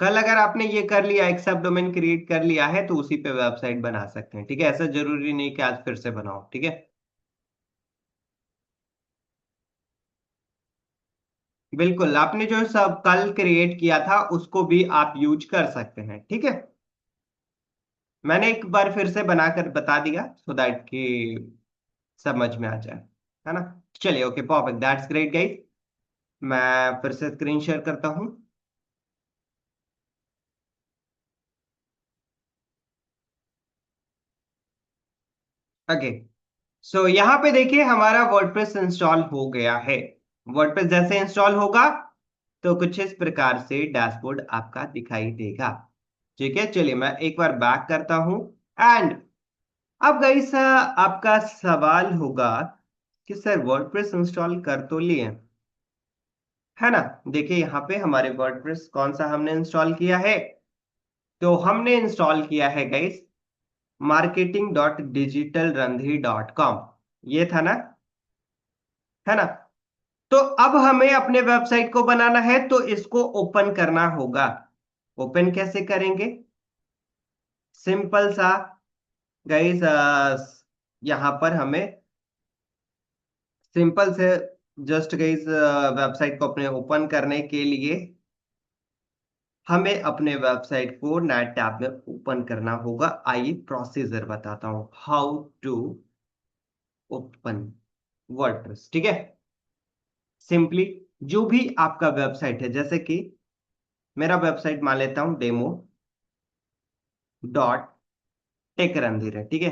Speaker 1: कल अगर आपने ये कर लिया, एक सब डोमेन क्रिएट कर लिया है तो उसी पे वेबसाइट बना सकते हैं, ठीक है। ऐसा जरूरी नहीं कि आज फिर से बनाओ, ठीक है। बिल्कुल, आपने जो सब कल क्रिएट किया था उसको भी आप यूज कर सकते हैं, ठीक है। मैंने एक बार फिर से बनाकर बता दिया सो दैट कि समझ में आ जाए, है ना। चलिए, okay, perfect, that's great guys. मैं फिर से स्क्रीन शेयर करता हूँ। ओके, सो यहाँ पे देखिए हमारा वर्डप्रेस इंस्टॉल हो गया है। वर्डप्रेस जैसे इंस्टॉल होगा तो कुछ इस प्रकार से डैशबोर्ड आपका दिखाई देगा, ठीक है। चलिए मैं एक बार बैक करता हूँ एंड अब गाइस आपका सवाल होगा कि सर वर्डप्रेस इंस्टॉल कर तो लिए, है ना। देखिए यहाँ पे हमारे वर्डप्रेस कौन सा हमने इंस्टॉल किया है, तो हमने इंस्टॉल किया है गाइस marketing.digitalrandhi.com, ये था ना, है ना। तो अब हमें अपने वेबसाइट को बनाना है तो इसको ओपन करना होगा। ओपन कैसे करेंगे? सिंपल सा गाइस, यहां पर हमें सिंपल से जस्ट गाइस वेबसाइट को अपने ओपन करने के लिए हमें अपने वेबसाइट को नए टैब में ओपन करना होगा। आइए प्रोसीजर बताता हूं, हाउ टू ओपन वर्डप्रेस, ठीक है। सिंपली जो भी आपका वेबसाइट है, जैसे कि मेरा वेबसाइट मान लेता हूं demo.टेक रणधीर है, ठीक है।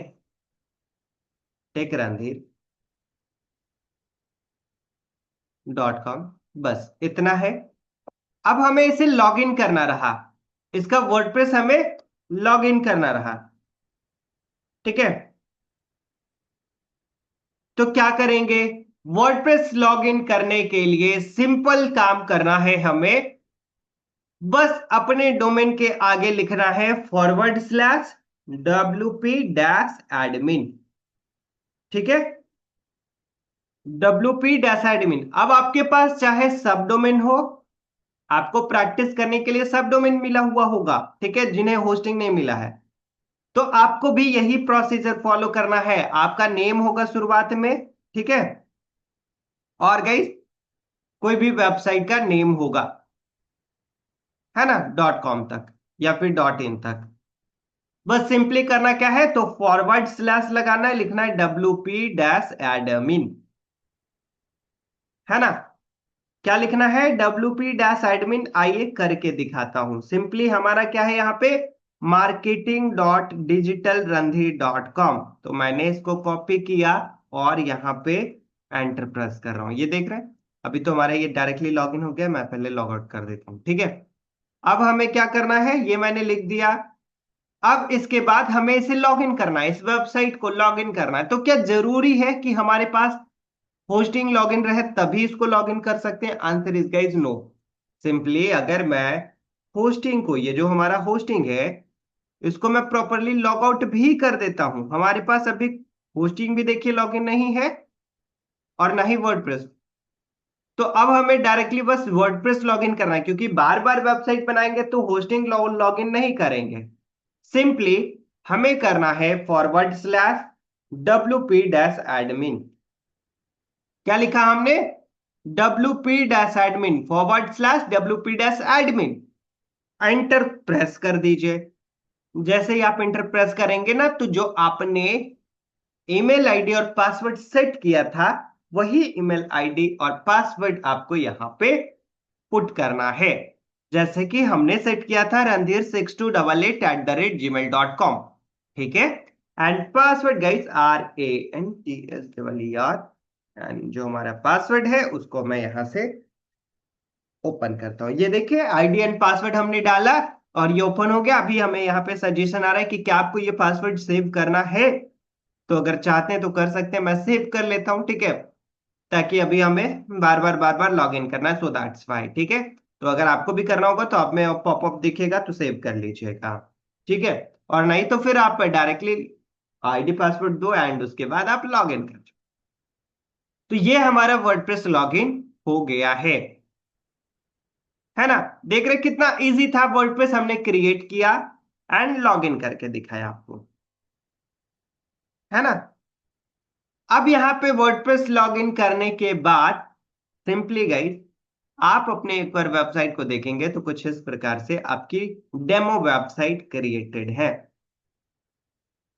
Speaker 1: टेकरणधीर.com, बस इतना है। अब हमें इसे लॉगिन करना रहा, इसका वर्डप्रेस हमें लॉगिन करना रहा, ठीक है। तो क्या करेंगे? वर्डप्रेस लॉगिन करने के लिए सिंपल काम करना है हमें। बस अपने डोमेन के आगे लिखना है /wp-admin, ठीक है। WP-admin। अब आपके पास चाहे सब डोमेन हो, आपको प्रैक्टिस करने के लिए सब डोमेन मिला हुआ होगा, ठीक है, जिन्हें होस्टिंग नहीं मिला है, तो आपको भी यही प्रोसीजर फॉलो करना है। आपका नेम होगा शुरुआत में, ठीक है, और गाइस कोई भी वेबसाइट का नेम होगा, है ना, .com तक या फिर .in तक। बस सिंपली करना क्या है, तो // लगाना है, लिखना है WP-admin, है ना। क्या लिखना है? WP-admin। आइए करके दिखाता हूं। सिंपली हमारा क्या है यहाँ पे, marketing.digitalrandhir.com। तो मैंने इसको कॉपी किया और यहाँ पे एंटर प्रेस कर रहा हूँ, ये देख रहे हैं। अभी तो हमारा ये डायरेक्टली लॉगिन हो गया, मैं पहले लॉग आउट कर देता हूँ, ठीक है। अब हमें क्या करना है, ये मैंने लिख दिया। अब इसके बाद हमें इसे लॉगिन करना है, इस वेबसाइट को लॉगिन करना है। तो क्या जरूरी है कि हमारे पास होस्टिंग लॉगिन रहे तभी इसको लॉगिन कर सकते हैं? Answer is guys no. Simply अगर मैं होस्टिंग को, ये जो हमारा होस्टिंग है, इसको मैं प्रॉपरली लॉग आउट भी कर देता हूं, हमारे पास अभी होस्टिंग भी देखिए लॉगिन नहीं है और ना ही वर्डप्रेस। तो अब हमें डायरेक्टली बस वर्डप्रेस लॉगिन करना है, क्योंकि बार बार वेबसाइट बनाएंगे तो होस्टिंग लॉगिन नहीं करेंगे। सिंपली हमें करना है /wp-admin। क्या लिखा हमने? wp-admin/wp-admin। एंटर प्रेस कर दीजिए। जैसे ही आप इंटर प्रेस करेंगे ना, तो जो आपने ईमेल आईडी और पासवर्ड सेट किया था, वही ईमेल आईडी और पासवर्ड आपको यहां पे पुट करना है। जैसे कि हमने सेट किया था randhir6288@gmail.com, ठीक है। And password guys RANTSER। And जो हमारा पासवर्ड है उसको मैं यहां से ओपन करता हूं। ये देखिए आईडी एंड पासवर्ड हमने डाला और ये ओपन हो गया। अभी हमें यहाँ पे सजेशन आ रहा है कि क्या आपको ये पासवर्ड सेव करना है। तो अगर चाहते हैं तो कर सकते हैं, मैं सेव कर लेता हूं, ठीक है। ताकि अभी हमें बार बार लॉग इन करना है, सो दैट्स वाई, ठीक है। तो अगर आपको भी करना होगा तो आप में पॉपअप दिखेगा तो सेव कर लीजिएगा, ठीक है। और नहीं तो फिर आप डायरेक्टली आईडी पासवर्ड दो एंड उसके बाद आप लॉग इन कर। तो ये हमारा वर्डप्रेस लॉगिन हो गया है ना। देख रहे कितना इजी था, वर्डप्रेस हमने क्रिएट किया एंड लॉगिन करके दिखाया आपको, है ना। अब यहाँ पे वर्डप्रेस लॉगिन करने के बाद सिंपली गाइस आप अपने एक बार वेबसाइट को देखेंगे तो कुछ इस प्रकार से आपकी डेमो वेबसाइट क्रिएटेड है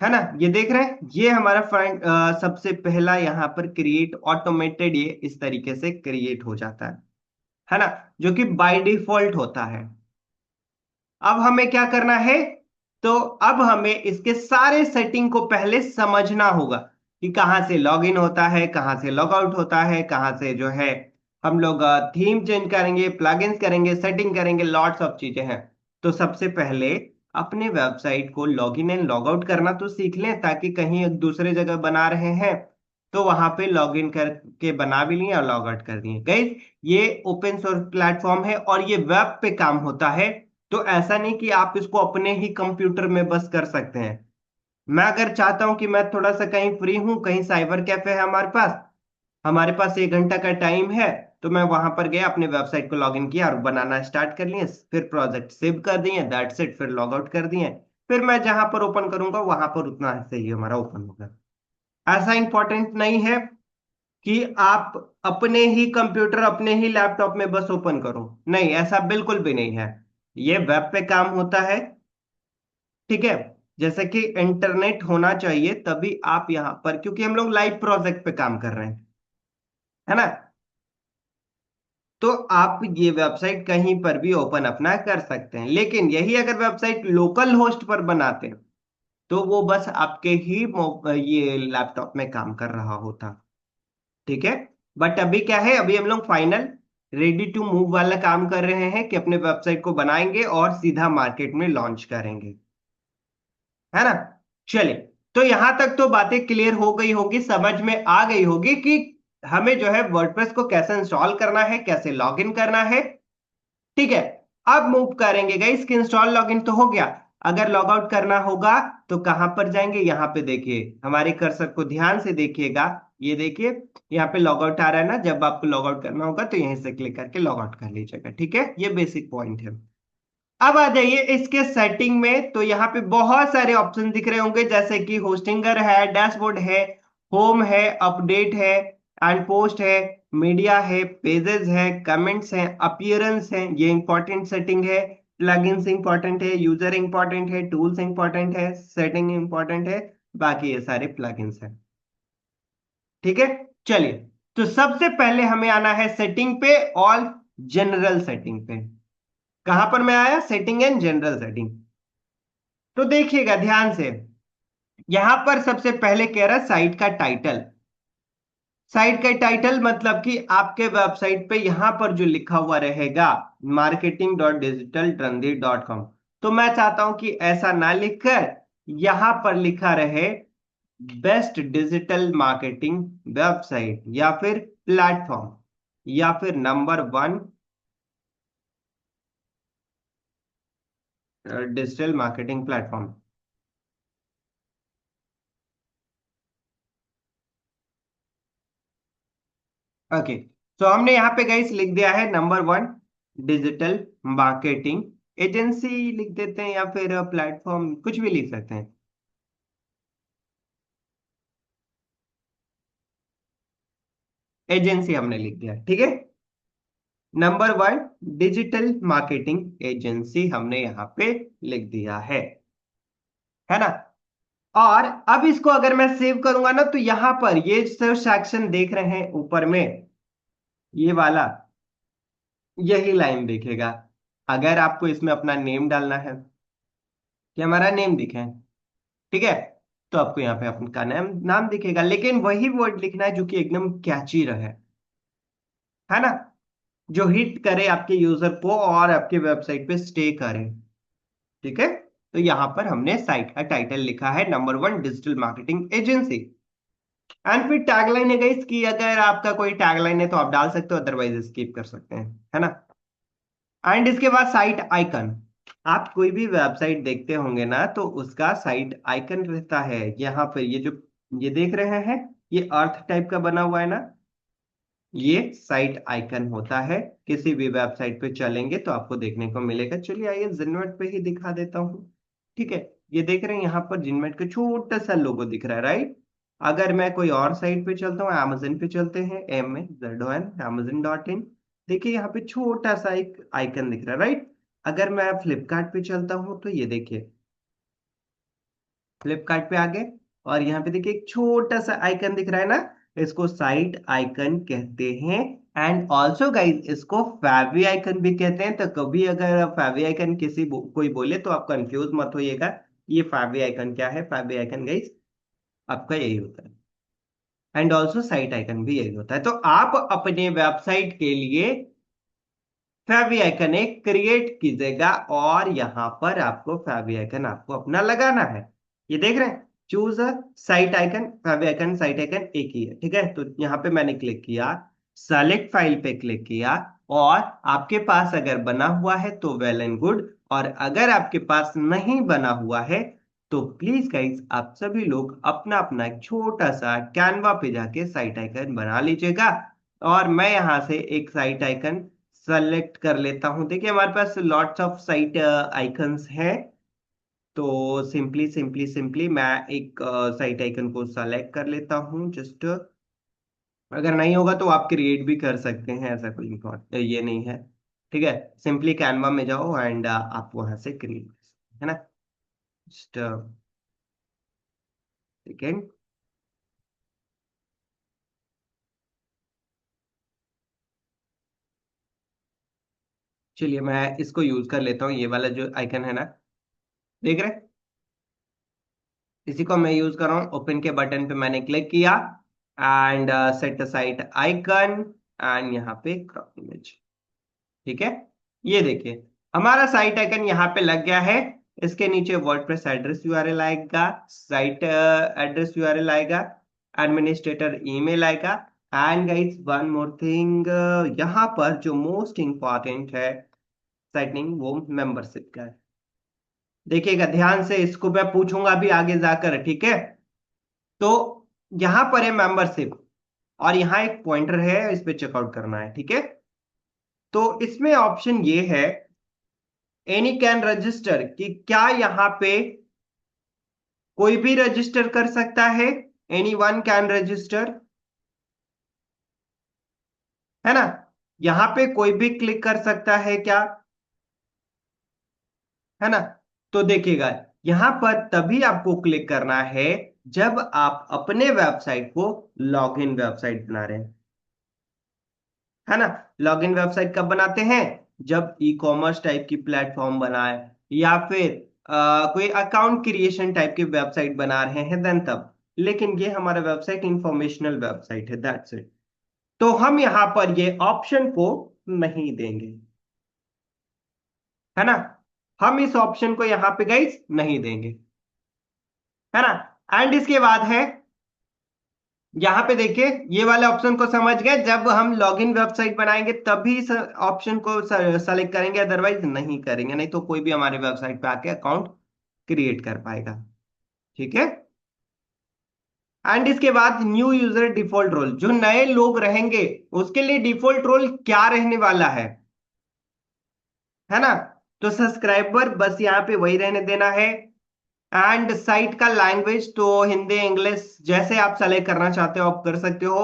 Speaker 1: ना। ये देख रहे हैं, ये हमारा फ्रंट सबसे पहला यहाँ पर क्रिएट ऑटोमेटेड, ये इस तरीके से क्रिएट हो जाता है ना, जो कि बाय डिफॉल्ट होता है। अब हमें क्या करना है, तो अब हमें इसके सारे सेटिंग को पहले समझना होगा कि कहाँ से लॉग इन होता है, कहाँ से लॉग आउट होता है, कहाँ से जो है हम लोग थीम चेंज करेंगे, प्लगइन्स करेंगे, सेटिंग करेंगे, लॉट्स ऑफ चीजें हैं। तो सबसे पहले अपने वेबसाइट को log in and log out करना तो सीख लें, ताकि कहीं एक दूसरे जगह बना रहे हैं तो वहां पे लॉग इन करके बना भी लिए और लॉग आउट कर दिए। गाइस ये ओपन सोर्स प्लेटफॉर्म है और ये वेब पे काम होता है। तो ऐसा नहीं कि आप इसको अपने ही कंप्यूटर में बस कर सकते हैं। मैं अगर चाहता हूं कि मैं थोड़ा सा कहीं फ्री हूं, कहीं साइबर कैफे है हमारे पास 1 घंटा का टाइम है, तो मैं वहां पर गया, अपने वेबसाइट को लॉगिन किया और बनाना स्टार्ट कर लिए, फिर प्रोजेक्ट सेव कर दिए, दैट्स इट, फिर लॉग आउट कर दिए। फिर मैं जहां पर ओपन करूंगा वहां पर उतना से ही हमारा ओपन होगा। ऐसा इंपॉर्टेंट नहीं है कि आप अपने ही कंप्यूटर, अपने ही लैपटॉप में बस ओपन करो, नहीं, ऐसा बिल्कुल भी नहीं है। ये वेब पे काम होता है, ठीक है। जैसे कि इंटरनेट होना चाहिए तभी आप यहां पर, क्योंकि हम लोग लाइव प्रोजेक्ट पे काम कर रहे हैं, है ना। तो आप ये वेबसाइट कहीं पर भी ओपन अपना कर सकते हैं, लेकिन यही अगर वेबसाइट लोकल होस्ट पर बनाते हैं तो वो बस आपके ही ये लैपटॉप में काम कर रहा होता, ठीक है। बट अभी क्या है, अभी हम लोग फाइनल रेडी टू मूव वाला काम कर रहे हैं कि अपने वेबसाइट को बनाएंगे और सीधा मार्केट में लॉन्च करेंगे, है ना। चलिए, तो यहां तक तो बातें क्लियर हो गई होगी, समझ में आ गई होगी कि हमें जो है वर्डप्रेस को कैसे इंस्टॉल करना है, कैसे लॉगिन करना है, ठीक है। अब मूव करेंगे गाइस कि इंस्टॉल लॉगिन तो हो गया, अगर लॉग आउट करना होगा तो कहां पर जाएंगे? यहाँ पे देखिए, हमारे कर्सर को ध्यान से देखिएगा, ये देखिए यहाँ पे लॉग आउट आ रहा है ना। जब आपको लॉग आउट करना होगा तो यहीं से क्लिक करके लॉग आउट कर लीजिएगा, ठीक है। ये बेसिक पॉइंट है। अब आ जाइए इसके सेटिंग में, तो यहाँ पे बहुत सारे ऑप्शन दिख रहे होंगे, जैसे कि होस्टिंगर है, डैशबोर्ड है, होम है, अपडेट है, एंड पोस्ट है, मीडिया है, पेजेस है, कमेंट्स हैं, अपीयरेंस है, ये इंपॉर्टेंट सेटिंग है, प्लगइन्स इंपॉर्टेंट है, यूजर इंपॉर्टेंट है, टूल्स इंपॉर्टेंट है, सेटिंग इंपॉर्टेंट है, बाकी ये सारे प्लगइन्स हैं, ठीक है। चलिए, तो सबसे पहले हमें आना है सेटिंग पे, ऑल जनरल सेटिंग पे। कहां पर मैं आया? Setting and general setting. तो देखिएगा ध्यान से, यहां पर सबसे पहले कह रहा है साइट का टाइटल। साइट का टाइटल मतलब कि आपके वेबसाइट पे यहां पर जो लिखा हुआ रहेगा marketing.digitaltrandi.com, तो मैं चाहता हूं कि ऐसा ना लिखकर यहां पर लिखा रहे बेस्ट डिजिटल मार्केटिंग वेबसाइट या फिर प्लेटफॉर्म या फिर number one digital marketing platform. Okay, तो हमने यहाँ पे गाइस लिख दिया है number one digital marketing agency लिख देते हैं या फिर प्लेटफॉर्म, कुछ भी लिख सकते हैं। एजेंसी हमने लिख दिया, ठीक है। Number one digital marketing agency हमने यहाँ पे लिख दिया है ना। और अब इसको अगर मैं सेव करूंगा ना, तो यहां पर ये जो सेक्शन देख रहे हैं ऊपर में, ये वाला, यही लाइन दिखेगा। अगर आपको इसमें अपना नेम डालना है कि हमारा नेम दिखे, ठीक है, तो आपको यहाँ पे आपका नाम नाम दिखेगा, लेकिन वही वर्ड लिखना है जो कि एकदम कैची रहे, है ना, जो हिट करे आपके यूजर को और आपके वेबसाइट पे स्टे करे। ठीक है, तो यहां पर हमने साइट का टाइटल लिखा है number one digital marketing agency. And फिर टैगलाइन है गाइस कि अगर आपका कोई टैगलाइन है तो आप डाल सकते हो, अदरवाइज स्किप कर सकते हैं, है ना। एंड इसके बाद साइट आइकन। आप कोई भी वेबसाइट देखते होंगे ना, तो उसका साइट आइकन रहता है यहाँ पे, ये जो ये देख रहे हैं, ये अर्थ टाइप का बना हुआ है ना, ये साइट आइकन होता है। किसी भी वेबसाइट पे चलेंगे तो आपको देखने को मिलेगा। चलिए आइए जिनमेट पे ही दिखा देता हूँ। ठीक है, ये देख रहे हैं यहाँ पर जिनमेट का छोटा सा लोगो दिख रहा है, राइट। अगर मैं कोई और साइट पे चलता हूँ, Amazon पे चलते हैं, AMAZON Amazon.in, देखिए यहाँ पे छोटा सा एक आइकन दिख रहा है, राइट। अगर मैं फ्लिपकार्ट पे चलता हूँ तो ये देखिए, फ्लिपकार्ट पे आ गए, और यहाँ पे देखिए एक छोटा सा आइकन दिख रहा है ना, इसको साइट आइकन कहते हैं। एंड ऑल्सो गाइज इसको फेवी आइकन भी कहते हैं। तो कभी अगर फेवी आइकन कोई बोले तो आप कंफ्यूज मत होइएगा, ये फेवी आइकन क्या है। फेवी आइकन गाइज आपका यही होता है, एंड ऑल्सो साइट आइकन भी यही होता है। तो आप अपने वेबसाइट के लिए फेवी आइकन एक क्रिएट कीजिएगा, और यहां पर आपको फेवी आइकन आपको अपना लगाना है। ये देख रहे हैं, choose site icon, favicon site icon एक ही है, ठीक है। तो यहाँ पे मैंने क्लिक किया, सेलेक्ट फाइल पे क्लिक किया, और आपके पास अगर बना हुआ है तो वेल एंड गुड, और अगर आपके पास नहीं बना हुआ है तो प्लीज गाइस आप सभी लोग अपना अपना एक छोटा सा कैनवा पे जाके साइट आइकन बना लीजिएगा। और मैं यहां से एक साइट आइकन सेलेक्ट कर लेता हूं। देखिए हमारे पास लॉट्स ऑफ साइट आइकन्स हैं, तो सिंपली सिंपली सिंपली मैं एक साइट आइकन को सेलेक्ट कर लेता हूं जस्ट। अगर नहीं होगा तो आप क्रिएट भी कर सकते हैं, ऐसा कोई ये नहीं है। ठीक है, सिंपली कैनवा में जाओ एंड आप वहां से क्रिएट कर सकते हैं, है ना। Just second. चलिए मैं इसको यूज कर लेता हूँ, ये वाला जो आइकन है ना, देख रहे हैं, इसी को मैं यूज कर रहा हूँ। ओपन के बटन पे मैंने क्लिक किया, and set site icon, and यहाँ पे क्रॉप इमेज। ठीक है, ये देखिए हमारा साइट आइकन यहाँ पे लग गया है। इसके नीचे वर्डप्रेस एड्रेस यूआरएल आएगा, साइट एड्रेस यूआरएल आएगा, एडमिनिस्ट्रेटर ईमेल आएगा, and guys one more thing, यहाँ पर जो मोस्ट इंपॉर्टेंट है सेटिंग, वो मेंबरशिप का है। देखिएगा ध्यान से, इसको मैं पूछूंगा भी आगे जाकर, ठीक है। तो यहां पर है मेंबरशिप, और यहाँ एक पॉइंटर है, इस पे चेकआउट करना है, ठीक है। तो इसमें ऑप्शन ये है, एनी कैन रजिस्टर, कि क्या यहाँ पे कोई भी रजिस्टर कर सकता है, एनी वन कैन रजिस्टर, है ना। यहाँ पे कोई भी क्लिक कर सकता है क्या, है ना। तो देखिएगा यहां पर तभी आपको क्लिक करना है जब आप अपने वेबसाइट को लॉगिन वेबसाइट बना रहे हैं, है ना। लॉगिन वेबसाइट कब बनाते हैं, जब ई कॉमर्स टाइप की प्लेटफॉर्म बनाए, या फिर कोई अकाउंट क्रिएशन टाइप की वेबसाइट बना रहे हैं देन तब। लेकिन ये हमारा वेबसाइट इंफॉर्मेशनल वेबसाइट है, दैट्स इट। तो हम यहाँ पर ये ऑप्शन को नहीं देंगे, है ना। हम इस ऑप्शन को यहाँ पे गाइस नहीं देंगे, है ना। एंड इसके बाद है यहाँ पे देखिए, ये वाले ऑप्शन को समझ गए, जब हम लॉगिन वेबसाइट बनाएंगे तभी ऑप्शन को सेलेक्ट करेंगे, अदरवाइज नहीं करेंगे, नहीं तो कोई भी हमारे वेबसाइट पे आके अकाउंट क्रिएट कर पाएगा। ठीक है। एंड इसके बाद न्यू यूजर डिफॉल्ट रोल, जो नए लोग रहेंगे उसके लिए डिफॉल्ट रोल क्या रहने वाला है ना। तो सब्सक्राइबर बस यहाँ पे वही रहने देना है। एंड साइट का लैंग्वेज तो हिंदी इंग्लिश जैसे आप सेलेक्ट करना चाहते हो आप कर सकते हो।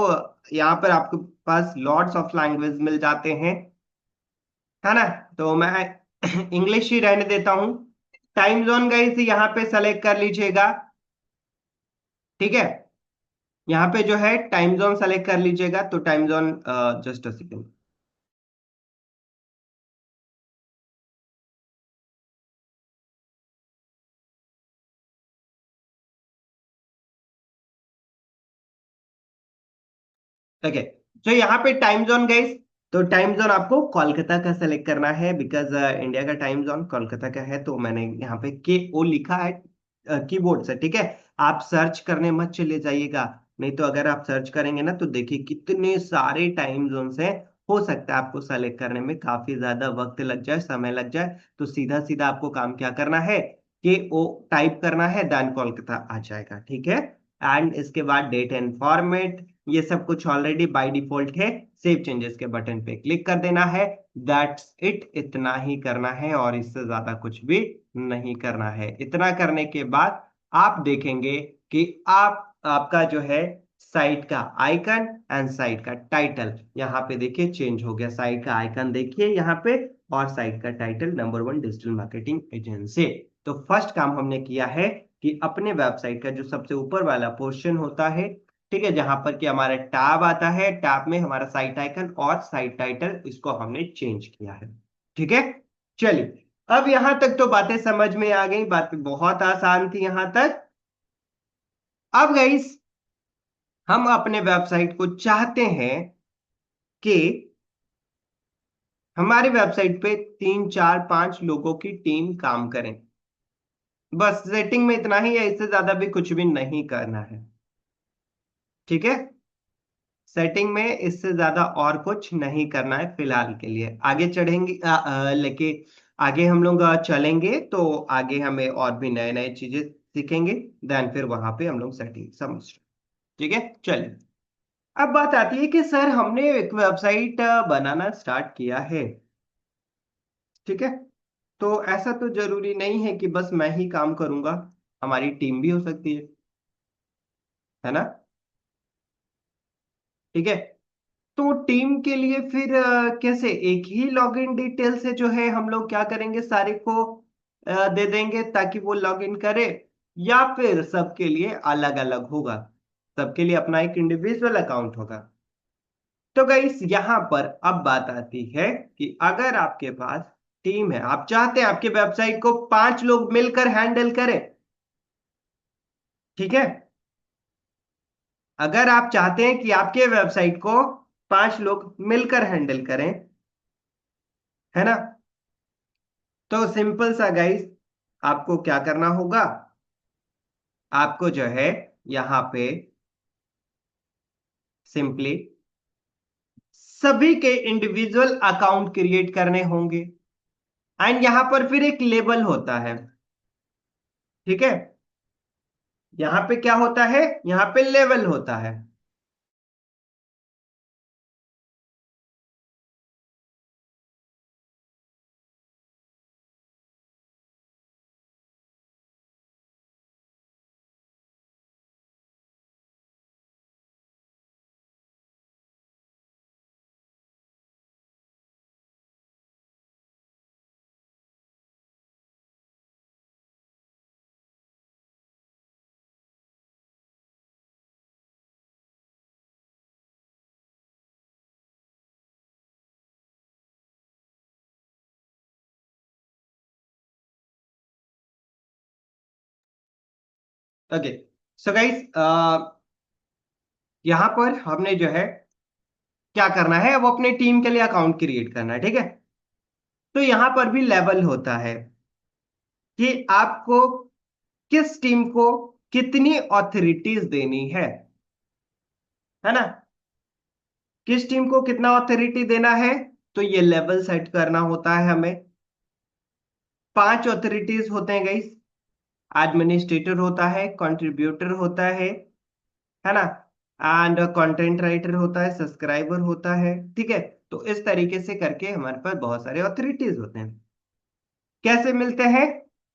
Speaker 1: यहाँ पर आपके पास लॉट्स ऑफ लैंग्वेज मिल जाते हैं, है ना। तो मैं इंग्लिश ही रहने देता हूँ। टाइम जोन गाइस यहाँ पे सेलेक्ट कर लीजिएगा। ठीक है। यहाँ पे जो है टाइम जोन सेलेक्ट कर लीजिएगा, तो time zone just a second. Okay. तो यहाँ पे टाइम जोन गाइस, तो टाइम जोन आपको कोलकाता का सेलेक्ट करना है, बिकॉज इंडिया का टाइम जोन कोलकाता का है, तो मैंने यहाँ पे के ओ लिखा है कीबोर्ड से। ठीक है। आप सर्च करने मत चले जाइएगा, नहीं तो अगर आप सर्च करेंगे ना तो देखिए कितने सारे टाइम जोन हैं। हो सकता है आपको सेलेक्ट करने में काफी ज्यादा वक्त लग जाए, समय लग जाए, तो सीधा सीधा आपको काम क्या करना है, के ओ टाइप करना है, देन कोलकाता आ जाएगा। ठीक है। एंड इसके बाद डेट एंड फॉर्मेट, ये सब कुछ ऑलरेडी बाय डिफॉल्ट है। सेव चेंजेस के बटन पे क्लिक कर देना है, दैट्स इट। इतना ही करना है और इससे ज्यादा कुछ भी नहीं करना है। इतना करने के बाद आप देखेंगे कि आपका जो है साइट का आइकन एंड साइट का टाइटल यहाँ पे देखिए चेंज हो गया। साइट का आइकन देखिए यहाँ पे, और साइट का title number 1 digital marketing agency. तो फर्स्ट काम हमने किया है कि अपने वेबसाइट का जो सबसे ऊपर वाला पोर्शन होता है, ठीक है, जहां पर कि हमारा टैब आता है, टैब में हमारा साइट आइकन और साइट टाइटल, इसको हमने चेंज किया है। ठीक है। चलिए, अब यहां तक तो बातें समझ में आ गई, बातें बहुत आसान थी यहां तक। अब गाइस, हम अपने वेबसाइट को चाहते हैं कि हमारी वेबसाइट पे 3 4 5 लोगों की टीम काम करें। बस सेटिंग में इतना ही है, इससे ज्यादा भी कुछ भी नहीं करना है। ठीक है। सेटिंग में इससे ज्यादा और कुछ नहीं करना है फिलहाल के लिए। आगे चढ़ेंगे लेके आगे हम लोग चलेंगे तो आगे हमें और भी नए नए चीजें सीखेंगे, देन फिर वहां पे हम लोग सेटिंग समझ। ठीक है। चलिए, अब बात आती है कि सर हमने एक वेबसाइट बनाना स्टार्ट किया है। ठीक है। तो ऐसा तो जरूरी नहीं है कि बस मैं ही काम करूंगा, हमारी टीम भी हो सकती है ना। ठीक है। तो टीम के लिए फिर कैसे एक ही लॉगिन डिटेल से जो है हम लोग क्या करेंगे, सारे को दे देंगे ताकि वो लॉगिन करे, या फिर सबके लिए अलग अलग होगा, सबके लिए अपना एक इंडिविजुअल अकाउंट होगा। तो गाइस यहाँ पर अब बात आती है कि अगर आपके पास टीम है, आप चाहते हैं आपके वेबसाइट को 5 लोग मिलकर हैंडल करें। ठीक है। अगर आप चाहते हैं कि आपके वेबसाइट को 5 लोग मिलकर हैंडल करें, है ना, तो सिंपल सा गाइस, आपको क्या करना होगा, आपको जो है यहाँ पे सिंपली सभी के इंडिविजुअल अकाउंट क्रिएट करने होंगे। एंड यहां पर फिर एक लेबल होता है। ठीक है। यहां पे क्या होता है, यहां पे लेवल होता है। ओके। सो गाइस, यहाँ पर हमने जो है क्या करना है, वो अपने टीम के लिए अकाउंट क्रिएट करना है, ठीक है। तो यहाँ पर भी लेवल होता है कि आपको किस टीम को कितनी ऑथोरिटीज देनी है ना। किस टीम को कितना ऑथोरिटी देना है, तो ये लेवल सेट करना होता है हमें। 5 ऑथोरिटीज होते हैं गाइस। एडमिनिस्ट्रेटर होता है, कंट्रीब्यूटर होता है ना, एंड कंटेंट राइटर होता है, सब्सक्राइबर होता है, ठीक है। तो इस तरीके से करके हमारे पास बहुत सारे ऑथोरिटीज होते हैं। कैसे मिलते हैं,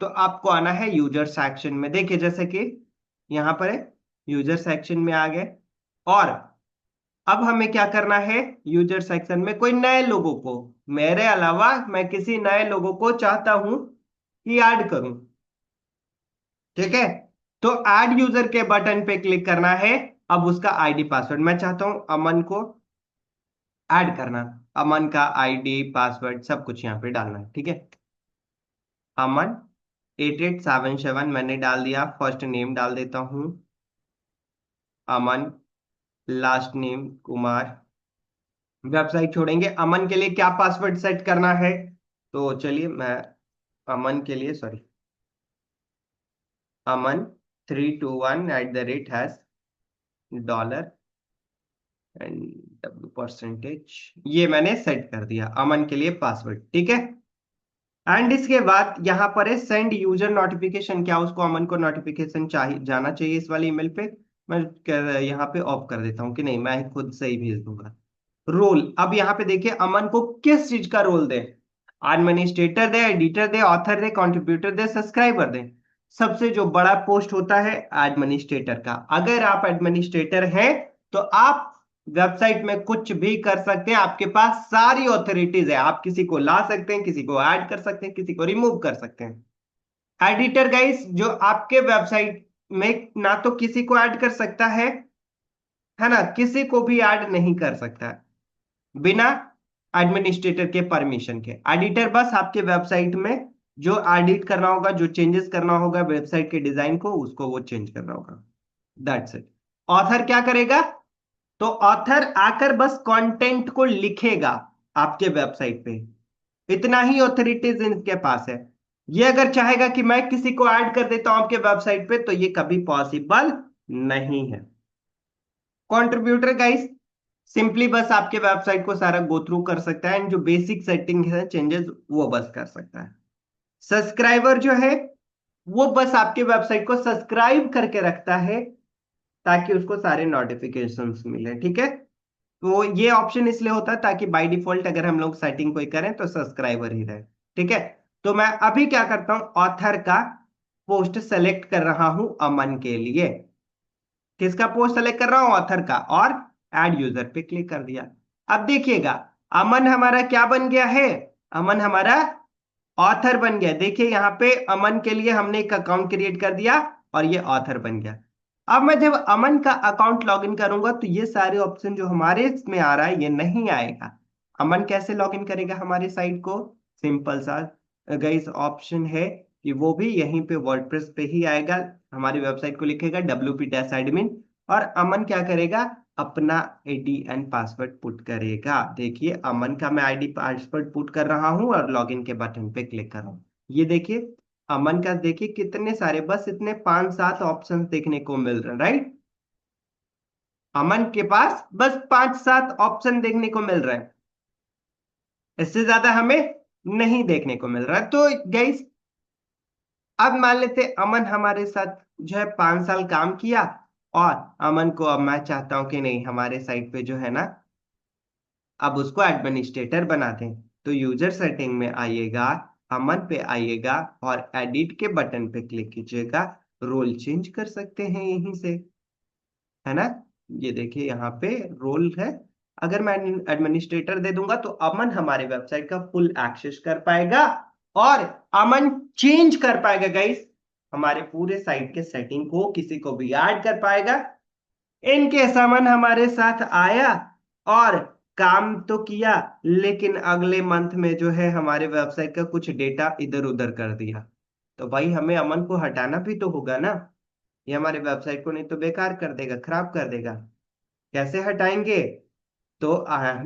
Speaker 1: तो आपको आना है यूजर सेक्शन में। देखिए जैसे कि यहां पर है, यूजर सेक्शन में आ गए। और अब हमें क्या करना है, यूजर सेक्शन में कोई नए लोगों को, मेरे अलावा मैं किसी नए लोगों को चाहता हूं कि ऐड करूं, ठीक है। तो ऐड यूजर के बटन पे क्लिक करना है। अब उसका आईडी पासवर्ड मैं चाहता हूं अमन को ऐड करना। अमन का आईडी पासवर्ड सब कुछ यहाँ पे डालना है, ठीक है। अमन 8877 मैंने डाल दिया। फर्स्ट नेम डाल देता हूं अमन, लास्ट नेम कुमार। वेबसाइट छोड़ेंगे। अमन के लिए क्या पासवर्ड सेट करना है, तो चलिए मैं अमन के लिए, सॉरी, अमन 321 @ $, एंड %, ये मैंने सेट कर दिया अमन के लिए पासवर्ड, ठीक है। एंड इसके बाद यहाँ पर है सेंड यूजर नोटिफिकेशन। क्या उसको अमन को नोटिफिकेशन चाहिए, जाना चाहिए इस वाली ईमेल पे। मैं यहाँ पे ऑफ कर देता हूँ कि नहीं, मैं खुद से ही भेज दूंगा। रोल, अब यहाँ पे देखिए अमन को किस चीज का रोल दे। एडमिनिस्ट्रेटर दे, एडिटर दे, ऑथर दे, कंट्रीब्यूटर दे, सब्सक्राइबर दे। सबसे जो बड़ा पोस्ट होता है एडमिनिस्ट्रेटर का। अगर आप एडमिनिस्ट्रेटर हैं तो आप वेबसाइट में कुछ भी कर सकते हैं। आपके पास सारी ऑथोरिटीज है। आप किसी को ला सकते हैं, किसी को ऐड कर सकते हैं, किसी को रिमूव कर सकते हैं। एडिटर गाइस जो आपके वेबसाइट में ना तो किसी को ऐड कर सकता है ना, किसी को भी ऐड नहीं कर सकता है बिना एडमिनिस्ट्रेटर के परमिशन के। एडिटर बस आपके वेबसाइट में जो एडिट करना होगा, जो चेंजेस करना होगा वेबसाइट के डिजाइन को, उसको वो चेंज करना होगा। That's it. ऑथर क्या करेगा, तो ऑथर आकर बस कंटेंट को लिखेगा आपके वेबसाइट पे। इतना ही ऑथोरिटीज इनके पास है। ये अगर चाहेगा कि मैं किसी को ऐड कर देता हूं आपके वेबसाइट पे, तो ये कभी पॉसिबल नहीं है। कंट्रीब्यूटर गाइस सिंपली बस आपके वेबसाइट को सारा गो थ्रू कर सकता है, एंड जो बेसिक सेटिंग है, चेंजेस, वो बस कर सकता है। सब्सक्राइबर जो है वो बस आपके वेबसाइट को सब्सक्राइब करके रखता है ताकि उसको सारे नोटिफिकेशंस मिले, ठीक है। तो ये ऑप्शन इसलिए होता है ताकि बाय डिफॉल्ट अगर हम लोग सेटिंग कोई करें तो सब्सक्राइबर ही रहे, ठीक है। तो मैं अभी क्या करता हूं, ऑथर का पोस्ट सेलेक्ट कर रहा हूं अमन के लिए। किसका पोस्ट सेलेक्ट कर रहा हूं, ऑथर का, और ऐड यूजर पे क्लिक कर दिया। अब देखिएगा अमन हमारा क्या बन गया है, अमन हमारा ऑथर बन गया। देखिए यहाँ पे अमन के लिए हमने एक अकाउंट क्रिएट कर दिया और ये ऑथर बन गया। अब मैं जब अमन का अकाउंट लॉगिन करूंगा तो ये सारे ऑप्शन जो हमारे इसमें आ रहा है ये नहीं आएगा। अमन कैसे लॉगिन करेगा हमारी साइट को, सिंपल सा गाइस ऑप्शन है कि वो भी यहीं पे वर्डप्रेस पे ही आएगा। हमारी वेबसाइट को लिखेगा wp-admin, और अमन क्या करेगा, अपना आईडी एंड पासवर्ड पुट करेगा। देखिए अमन का मैं आईडी पासवर्ड पुट कर रहा हूं और लॉगिन के बटन पे क्लिक कर रहा हूं। ये देखिए अमन का, देखिए कितने सारे, बस इतने 5-7 ऑप्शंस देखने को मिल रहे हैं, राइट। अमन के पास बस 5-7 ऑप्शन देखने को मिल रहे हैं, इससे ज्यादा हमें नहीं देखने को मिल रहा है। तो गाइस अब मान लेते अमन हमारे साथ जो है 5 साल काम किया, और अमन को अब मैं चाहता हूं कि नहीं, हमारे साइट पे जो है ना, अब उसको एडमिनिस्ट्रेटर बना दें। तो यूजर सेटिंग में आइएगा, अमन पे आइएगा और एडिट के बटन पे क्लिक कीजिएगा। रोल चेंज कर सकते हैं यहीं से, है ना। ये देखिए यहाँ पे रोल है। अगर मैं एडमिनिस्ट्रेटर दे दूंगा तो अमन हमारे वेबसाइट का फुल एक्सेस कर पाएगा, और अमन चेंज कर पाएगा गाइस हमारे पूरे साइट के सेटिंग को, किसी को भी ऐड कर पाएगा। इनके अमन हमारे साथ आया और काम तो किया, लेकिन अगले मंथ में जो है हमारे वेबसाइट का कुछ डेटा इधर उधर कर दिया। तो भाई हमें अमन को हटाना भी तो होगा ना। ये हमारे वेबसाइट को नहीं तो बेकार कर देगा, खराब कर देगा। कैसे हटाएंगे? तो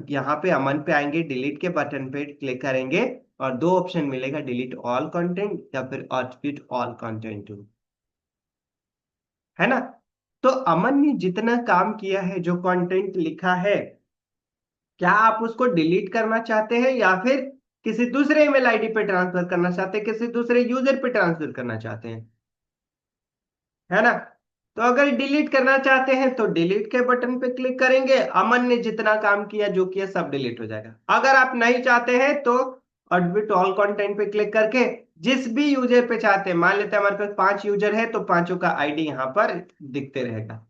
Speaker 1: यहाँ पे अमन पे आएंगे, डिलीट के बटन पे क्लिक करेंगे और दो ऑप्शन मिलेगा, डिलीट ऑल कंटेंट या फिर अटपीट ऑल कंटेंट, है ना। तो अमन ने जितना काम किया है, जो कंटेंट लिखा है, क्या आप उसको डिलीट करना चाहते हैं या फिर किसी दूसरे ईमेल आईडी पे ट्रांसफर करना चाहते हैं, किसी दूसरे यूजर पे ट्रांसफर करना चाहते हैं, है ना। तो अगर डिलीट करना चाहते हैं तो डिलीट के बटन पे क्लिक करेंगे, अमन ने जितना काम किया जो किया सब डिलीट हो जाएगा। अगर आप नहीं चाहते हैं तो एडमिट ऑल कंटेंट पे क्लिक करके जिस भी यूजर पे चाहते हैं, मान लेते हैं हमारे पास 5 यूजर है तो पांचों का आईडी यहाँ पर दिखते रहेगा।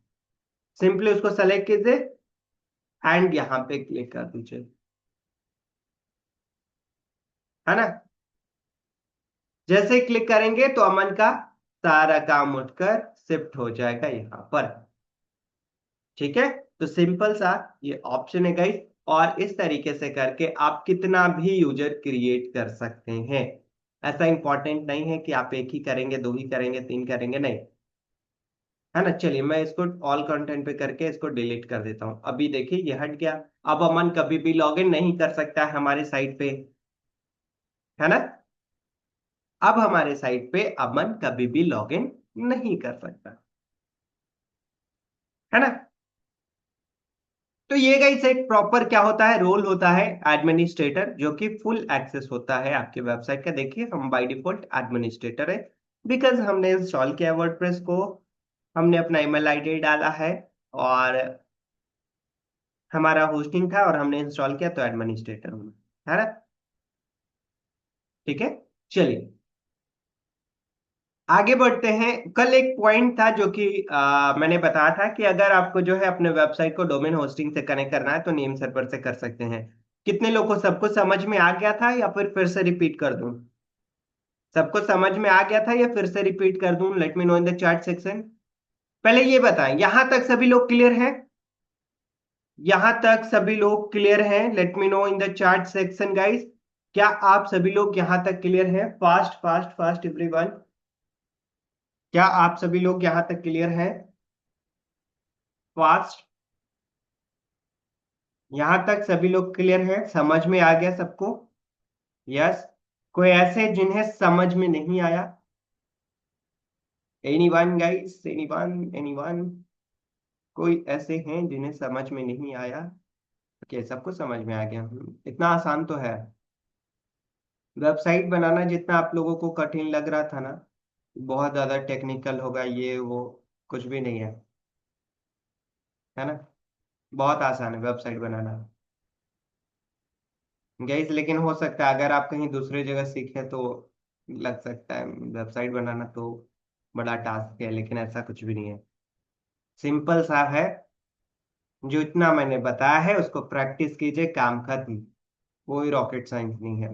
Speaker 1: सिंपली उसको सेलेक्ट कीजिए एंड यहाँ पे क्लिक कर दीजिए, है ना। जैसे ही क्लिक करेंगे तो अमन का सारा काम उठकर शिफ्ट हो जाएगा यहाँ पर। ठीक है, तो सिंपल सा ये ऑप्शन है गाइस। और इस तरीके से करके आप कितना भी यूजर क्रिएट कर सकते हैं। ऐसा इंपॉर्टेंट नहीं है कि आप एक ही करेंगे, दो ही करेंगे, तीन करेंगे, नहीं, है ना। चलिए मैं इसको ऑल कंटेंट पे करके इसको डिलीट कर देता हूं। अभी देखिए ये हट गया। अब अमन कभी भी लॉगिन नहीं कर सकता है हमारे साइट पे, है ना। अब हमारे साइट पे अमन कभी भी लॉगिन नहीं कर सकता, है ना। तो ये गाइस एक प्रॉपर क्या होता है, रोल होता है एडमिनिस्ट्रेटर, जो कि फुल एक्सेस होता है आपके वेबसाइट का। देखिए हम बाय डिफॉल्ट एडमिनिस्ट्रेटर है, बिकॉज हमने इंस्टॉल किया वर्डप्रेस को, हमने अपना ईमेल आईडी डाला है और हमारा होस्टिंग था और हमने इंस्टॉल किया, तो एडमिनिस्ट्रेटर हूँ, है ना। ठीक है, चलिए आगे बढ़ते हैं। कल एक पॉइंट था जो कि मैंने बताया था कि अगर आपको जो है अपने वेबसाइट को डोमेन होस्टिंग से कनेक्ट करना है तो नेम सर्वर से कर सकते हैं। कितने लोग को सबको समझ में आ गया था या फिर से रिपीट कर दूं? सबको समझ में आ गया था या फिर से रिपीट कर दूं? Let me know in the chat section. पहले ये बताएं, यहां तक सभी लोग क्लियर हैं? यहां तक सभी लोग क्लियर हैं? Let me know in the chat section guys. क्या आप सभी लोग यहां तक क्लियर हैं? Fast fast fast everyone. क्या आप सभी लोग यहां तक क्लियर हैं? फास्ट। यहां तक सभी लोग क्लियर हैं, समझ में आ गया सबको? यस। कोई ऐसे जिन्हें समझ में नहीं आया? Anyone guys, anyone, anyone? कोई ऐसे हैं जिन्हें समझ में नहीं आया? ओके, सबको समझ में आ गया। इतना आसान तो है। वेबसाइट बनाना जितना आप लोगों को कठिन लग रहा था ना, बहुत ज्यादा टेक्निकल होगा ये वो, कुछ भी नहीं है, है ना। बहुत आसान है वेबसाइट बनाना गाइस। लेकिन हो सकता है अगर आप कहीं दूसरी जगह सीखे तो लग सकता है वेबसाइट बनाना तो बड़ा टास्क है, लेकिन ऐसा कुछ भी नहीं है। सिंपल सा है। जो इतना मैंने बताया है उसको प्रैक्टिस कीजिए, काम खत्म। कोई रॉकेट साइंस नहीं है,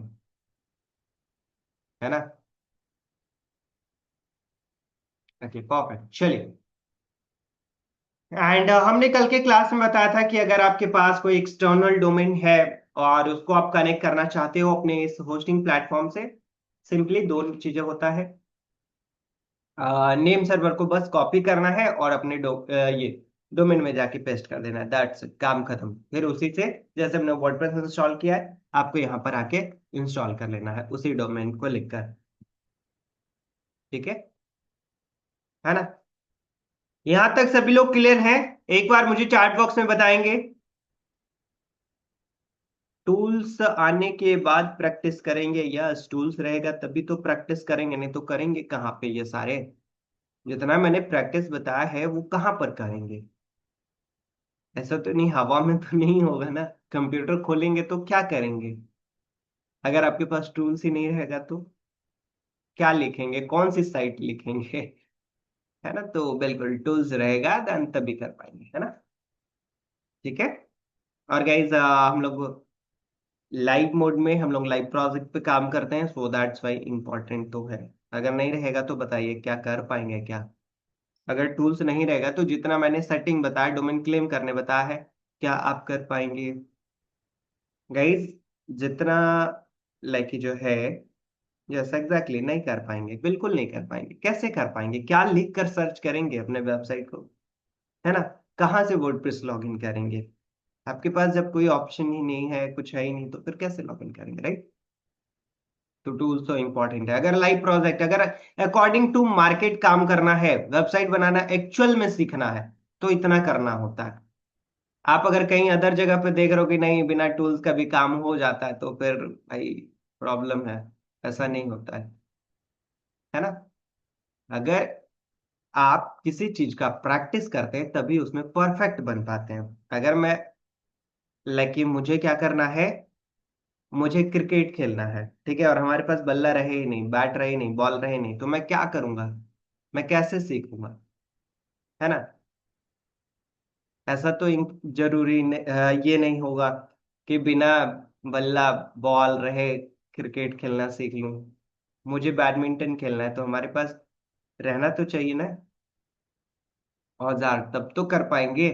Speaker 1: है ना। ओके परफेक्ट, चलिए। एंड हमने कल के क्लास में बताया था कि अगर आपके पास कोई एक्सटर्नल डोमेन है और उसको आप कनेक्ट करना चाहते हो अपने इस होस्टिंग प्लेटफॉर्म से, सिंपली दो चीजें होता है। नेम सर्वर को बस कॉपी करना है और अपने ये डोमेन में जाके पेस्ट कर देना है, दैट्स काम खत्म। फिर उसी से जैसे हमने वर्डप्रेस इंस्टॉल किया है, आपको यहाँ पर आके इंस्टॉल कर लेना है उसी डोमेन को लिखकर। ठीक है ना। यहाँ तक सभी लोग क्लियर हैं? एक बार मुझे चैट बॉक्स में बताएंगे। टूल्स आने के बाद प्रैक्टिस करेंगे, यस टूल्स रहेगा तभी तो प्रैक्टिस करेंगे, नहीं तो करेंगे कहाँ पे ये सारे। जितना मैंने प्रैक्टिस बताया है वो कहाँ पर करेंगे? ऐसा तो नहीं, हवा में तो नहीं होगा ना। कंप्यूटर खोलेंगे तो क्या करेंगे? अगर आपके पास टूल्स ही नहीं रहेगा तो क्या लिखेंगे, कौन सी साइट लिखेंगे? है ना, तो बिल्कुल टूल्स रहेगा देन तभी कर पाएंगे, है ना। ठीक है। और गाइज हम लोग लाइव मोड में, हम लोग लाइव प्रोजेक्ट पे काम करते हैं, सो दैट्स वाई इम्पोर्टेंट तो है। अगर नहीं रहेगा तो बताइए क्या कर पाएंगे क्या? अगर टूल्स नहीं रहेगा तो जितना मैंने सेटिंग बताया, डोमेन क्लेम करने बताया है, क्या आप कर पाएंगे गाइज? जितना लाइक जो है यस एग्जैक्टली, नहीं कर पाएंगे, बिल्कुल नहीं कर पाएंगे। कैसे कर पाएंगे? क्या लिख कर सर्च करेंगे अपने वेबसाइट को, है ना? कहाँ से वर्डप्रेस लॉगिन करेंगे? आपके पास जब कोई ऑप्शन ही नहीं है, कुछ है ही नहीं, तो फिर कैसे लॉगिन करेंगे, राइट? तो टूल्स तो इंपॉर्टेंट है। अगर लाइव प्रोजेक्ट, अगर अकॉर्डिंग टू मार्केट काम करना है, वेबसाइट बनाना एक्चुअल में सीखना है, तो इतना करना होता है। आप अगर कहीं अदर जगह पे देख रहे हो कि नहीं बिना टूल्स का भी काम हो जाता है, तो फिर भाई प्रॉब्लम है। ऐसा नहीं होता है ना? अगर आप किसी चीज का प्रैक्टिस करते हैं तभी उसमें परफेक्ट बन पाते हैं। अगर मैं, लाइक, मुझे क्या करना है, मुझे क्रिकेट खेलना है, ठीक है, और हमारे पास बल्ला रहे ही नहीं, बैट रहे ही नहीं, बॉल रहे ही नहीं, तो मैं क्या करूंगा? मैं कैसे सीखूंगा? है ना? ऐसा तो जरूरी ये नहीं होगा कि बिना बल्ला बॉल रहे क्रिकेट खेलना सीख लूं। मुझे बैडमिंटन खेलना है तो हमारे पास रहना तो चाहिए ना औजार, तब तो कर पाएंगे।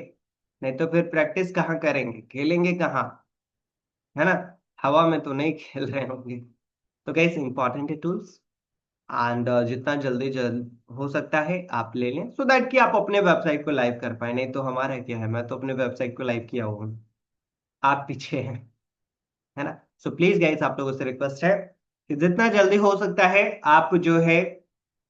Speaker 1: नहीं तो फिर प्रैक्टिस कहाँ करेंगे, खेलेंगे कहाँ? है ना? हवा में तो नहीं खेल रहे होंगे। तो कैसे इंपॉर्टेंट है टूल्स। एंड जितना जल्दी जल्द हो सकता है आप ले लें, सो दैट कि आप अपने वेबसाइट को लाइव कर पाए। नहीं तो हमारा क्या है, मैं तो अपने वेबसाइट को लाइव किया हुआ हूँ, आप पीछे हैं। है ना? सो प्लीज गाइस, आप लोगों से रिक्वेस्ट है कि जितना जल्दी हो सकता है आप जो है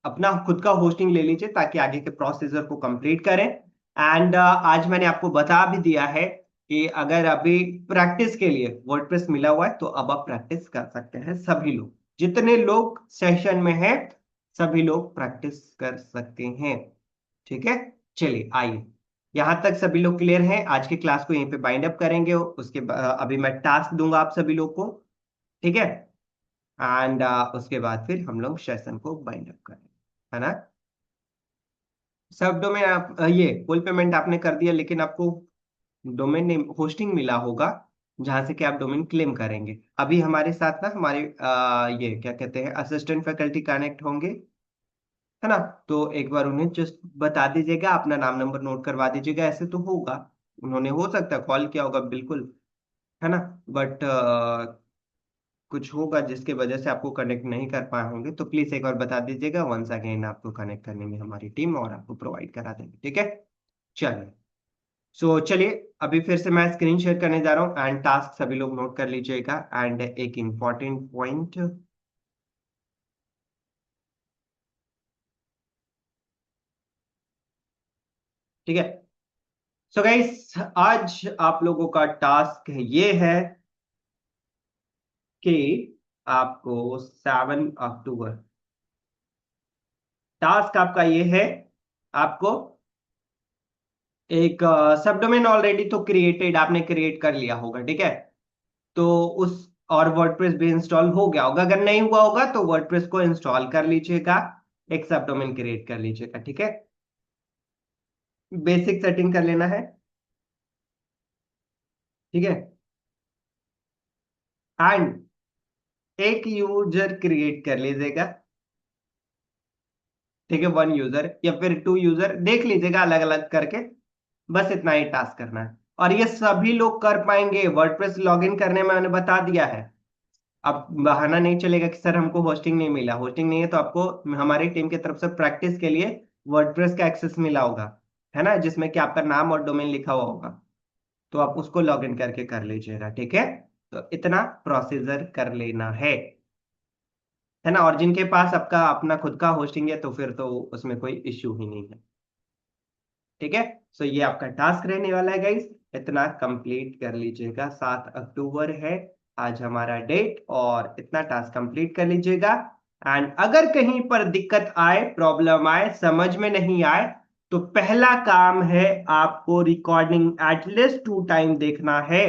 Speaker 1: अपना खुद का होस्टिंग ले लीजिए, ताकि आगे के प्रोसीजर को कंप्लीट करें। एंड आज मैंने आपको बता भी दिया है कि अगर अभी प्रैक्टिस के लिए वर्डप्रेस मिला हुआ है, तो अब आप प्रैक्टिस कर सकते हैं। सभी लोग, जितने लोग सेशन में हैं, सभी लोग प्रैक्टिस कर सकते हैं। ठीक है, चलिए आइए, यहां तक सभी लोग क्लियर हैं? आज के क्लास को यहीं पे बाइंड अप करेंगे। उसके अभी मैं टास्क दूंगा आप सभी लोग को, ठीक है? एंड उसके बाद फिर हम लोग सेशन को बाइंड अप करेंगे, है ना? सब डोमेन आप ये फुल पेमेंट आपने कर दिया, लेकिन आपको डोमेन नेम होस्टिंग मिला होगा जहां से कि आप डोमेन क्लेम करेंगे। अभी हमारे साथ ना हमारे ये क्या कहते हैं, असिस्टेंट फैकल्टी कनेक्ट होंगे, है ना? तो एक बार उन्हें जस्ट बता दीजिएगा, अपना नाम नंबर नोट करवा दीजिएगा। ऐसे तो होगा, उन्होंने हो सकता है कॉल किया होगा, बिल्कुल, है ना? बट कुछ होगा जिसके वजह से आपको कनेक्ट नहीं कर पाए होंगे, तो प्लीज एक बार बता दीजिएगा। वंस अगेन आपको कनेक्ट कर लेंगे हमारी टीम और आपको प्रोवाइड करा देंगे, ठीक है? चलिए, सो चलिए, अभी फिर से मैं स्क्रीन शेयर करने जा रहा हूँ एंड टास्क सभी लोग नोट कर लीजिएगा। एंड एक इम्पॉर्टेंट पॉइंट, ठीक है? सो गाइस, आज आप लोगों का टास्क ये है कि आपको 7 अक्टूबर, टास्क आपका ये है, आपको एक सब डोमेन ऑलरेडी तो क्रिएटेड, आपने क्रिएट कर लिया होगा, ठीक है? तो उस, और वर्डप्रेस भी इंस्टॉल हो गया होगा। अगर नहीं हुआ होगा तो वर्डप्रेस को इंस्टॉल कर लीजिएगा, एक सब डोमेन क्रिएट कर लीजिएगा, ठीक है? बेसिक सेटिंग कर लेना है, ठीक है? एंड एक यूजर क्रिएट कर लीजिएगा, ठीक है? 1 यूजर या फिर 2 यूजर देख लीजिएगा, अलग अलग करके। बस इतना ही टास्क करना है, और ये सभी लोग कर पाएंगे। वर्डप्रेस लॉगिन करने में मैंने बता दिया है। अब बहाना नहीं चलेगा कि सर हमको होस्टिंग नहीं मिला। होस्टिंग नहीं है तो आपको हमारी टीम की तरफ से प्रैक्टिस के लिए वर्डप्रेस का एक्सेस मिला होगा, है ना, जिसमें कि आपका नाम और डोमेन लिखा हुआ होगा। तो आप उसको लॉगिन करके कर लीजिएगा, ठीक है? तो इतना प्रोसीजर कर लेना है ना? और जिनके पास आपका अपना खुद का होस्टिंग है, तो फिर तो उसमें कोई इश्यू ही नहीं है, ठीक है? सो ये आपका टास्क रहने वाला है गाइस, इतना कंप्लीट कर लीजिएगा। 7 अक्टूबर है आज हमारा डेट, और इतना टास्क कंप्लीट कर लीजिएगा। एंड अगर कहीं पर दिक्कत आए, प्रॉब्लम आए, समझ में नहीं आए, तो पहला काम है आपको रिकॉर्डिंग एटलीस्ट 2 टाइम देखना है,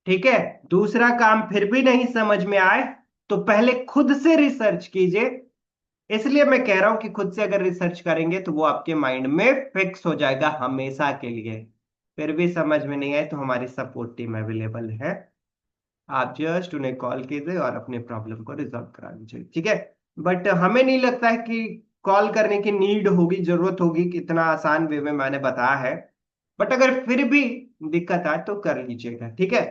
Speaker 1: ठीक है? दूसरा काम, फिर भी नहीं समझ में आए तो पहले खुद से रिसर्च कीजिए। इसलिए मैं कह रहा हूं कि खुद से अगर रिसर्च करेंगे तो वो आपके माइंड में फिक्स हो जाएगा हमेशा के लिए। फिर भी समझ में नहीं आए तो हमारी सपोर्ट टीम अवेलेबल है, आप जस्ट उन्हें कॉल कीजिए और अपने प्रॉब्लम को रिजॉल्व करा लीजिए, ठीक है? बट हमें नहीं लगता है कि कॉल करने की नीड होगी, जरूरत होगी, कि इतना आसान वे में मैंने बताया है। बट अगर फिर भी दिक्कत आए तो कर लीजिएगा, ठीक है?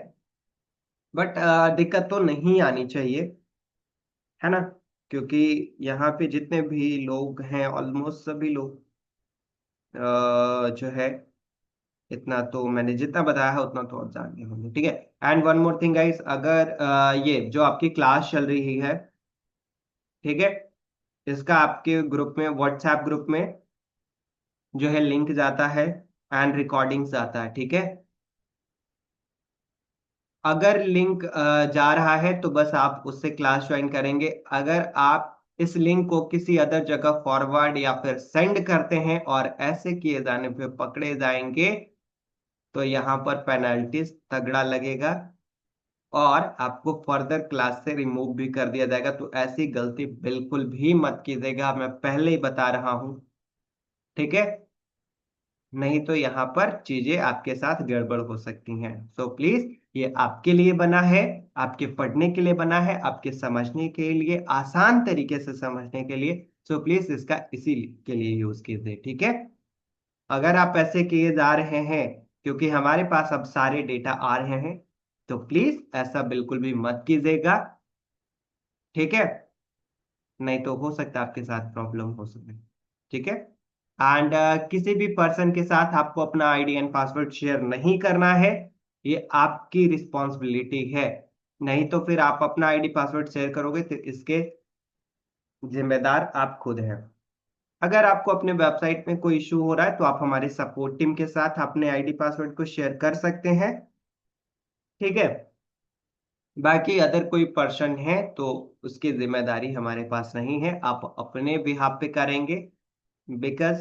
Speaker 1: बट दिक्कत तो नहीं आनी चाहिए। है ना। क्योंकि यहाँ पे जितने भी लोग हैं ऑलमोस्ट सभी लोग जो है, इतना तो मैंने जितना बताया है उतना तो आप जानते होंगे, ठीक है। And one more thing guys, अगर ये जो आपकी क्लास चल रही है, ठीक है, इसका आपके ग्रुप में, व्हाट्सएप ग्रुप में जो है लिंक जाता है एंड रिकॉर्डिंग्स जाता है, ठीक है। अगर लिंक जा रहा है तो बस आप उससे क्लास ज्वाइन करेंगे। अगर आप इस लिंक को किसी अदर जगह फॉरवर्ड या फिर सेंड करते हैं और ऐसे किए जाने पे पकड़े जाएंगे तो यहाँ पर पेनल्टी तगड़ा लगेगा और आपको फर्दर क्लास से रिमूव भी कर दिया जाएगा। तो ऐसी गलती बिल्कुल भी मत कीजिएगा, मैं पहले ही बता रहा हूं, ठीक है। नहीं तो यहाँ पर चीजें आपके साथ गड़बड़ हो सकती हैं। सो प्लीज, ये आपके लिए बना है, आपके पढ़ने के लिए बना है, आपके समझने के लिए, आसान तरीके से समझने के लिए। सो प्लीज इसका इसी के लिए यूज कीजिए, ठीक है। अगर आप ऐसे किए जा रहे हैं क्योंकि हमारे पास अब सारे डेटा आ रहे हैं, तो प्लीज ऐसा बिल्कुल भी मत कीजिएगा, ठीक है। नहीं तो हो सकता है आपके साथ प्रॉब्लम हो सके, ठीक है। एंड किसी भी पर्सन के साथ आपको अपना आईडी एंड पासवर्ड शेयर नहीं करना है, ये आपकी रिस्पॉन्सिबिलिटी है। नहीं तो फिर आप अपना आईडी पासवर्ड शेयर करोगे तो इसके जिम्मेदार आप खुद हैं। अगर आपको अपने वेबसाइट में कोई इशू हो रहा है तो आप हमारे सपोर्ट टीम के साथ अपने आईडी पासवर्ड को शेयर कर सकते हैं, ठीक है। बाकी अदर कोई पर्सन है तो उसकी जिम्मेदारी हमारे पास नहीं है, आप अपने बिहाफ पे करेंगे। बिकॉज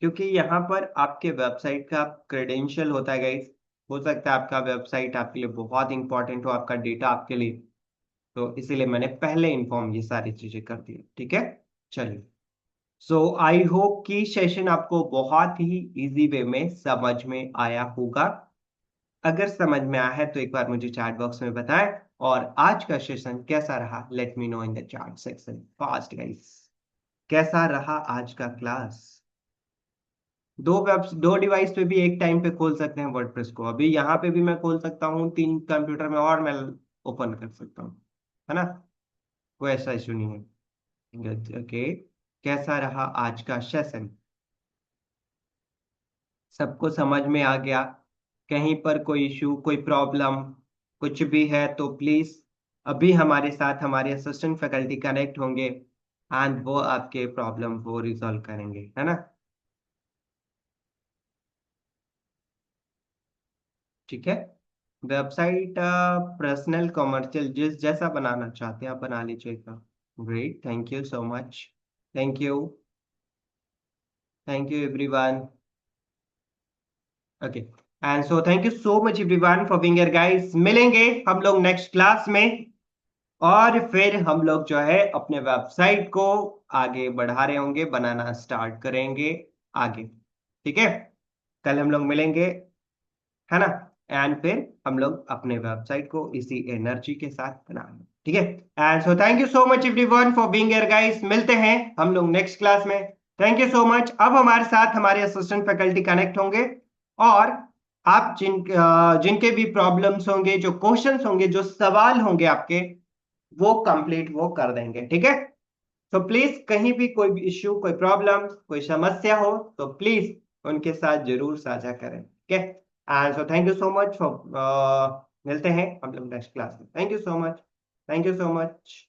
Speaker 1: क्योंकि यहाँ पर आपके वेबसाइट का क्रेडेंशियल होता है गाइस। हो सकता है आपका वेबसाइट आपके लिए बहुत इंपॉर्टेंट हो, आपका डेटा आपके लिए, तो इसीलिए मैंने पहले इन्फॉर्म ये सारी चीजें कर दी, ठीक है। चलिए, सो आई होप कि सेशन आपको बहुत ही इजी वे में समझ में आया होगा। अगर समझ में आया है तो एक बार मुझे चैट बॉक्स में बताएं। और आज का सेशन कैसा रहा, let me know in the chat section fast guys. कैसा रहा आज का क्लास? दो डिवाइस पे भी एक टाइम पे खोल सकते हैं वर्डप्रेस को। अभी यहाँ पे भी मैं खोल सकता हूँ, 3 कंप्यूटर में और मैं ओपन कर सकता हूँ, है ना। कोई ऐसा इशू नहीं है। ओके, कैसा रहा आज का सेशन? सबको समझ में आ गया? कहीं पर कोई इशू, कोई प्रॉब्लम, कुछ भी है तो प्लीज अभी हमारे साथ हमारे असिस्टेंट फैकल्टी कनेक्ट होंगे एंड वो आपके प्रॉब्लम को रिजॉल्व करेंगे, है ना। ठीक है। वेबसाइट पर्सनल कमर्शियल जिस जैसा बनाना चाहते हैं आप बना लीजिएगा। Great, thank you so much. Thank you, thank you everyone. Okay, and so thank you so much everyone for being here guys. मिलेंगे हम लोग नेक्स्ट क्लास में और फिर हम लोग जो है अपने वेबसाइट को आगे बढ़ा रहे होंगे, बनाना स्टार्ट करेंगे आगे, ठीक है। कल हम लोग मिलेंगे, है ना। एंड फिर हम लोग अपने वेबसाइट को इसी एनर्जी के साथ बनाएंगे, ठीक है। And so thank you so much everyone for being here guys. मिलते हैं हम लोग नेक्स्ट क्लास में। Thank you so much. अब हमारे साथ हमारे असिस्टेंट फैकल्टी कनेक्ट होंगे और आप जिनके भी प्रॉब्लम्स होंगे, जो क्वेश्चंस होंगे, जो सवाल होंगे आपके, वो कंप्लीट वो कर देंगे, ठीक है। तो प्लीज कहीं भी कोई भी इश्यू, कोई प्रॉब्लम, कोई समस्या हो तो प्लीज उनके साथ जरूर साझा करें, ठीक है। And so thank you so much for मिलते हैं हम लोग नेक्स्ट क्लास में। Thank you so much, thank you so much.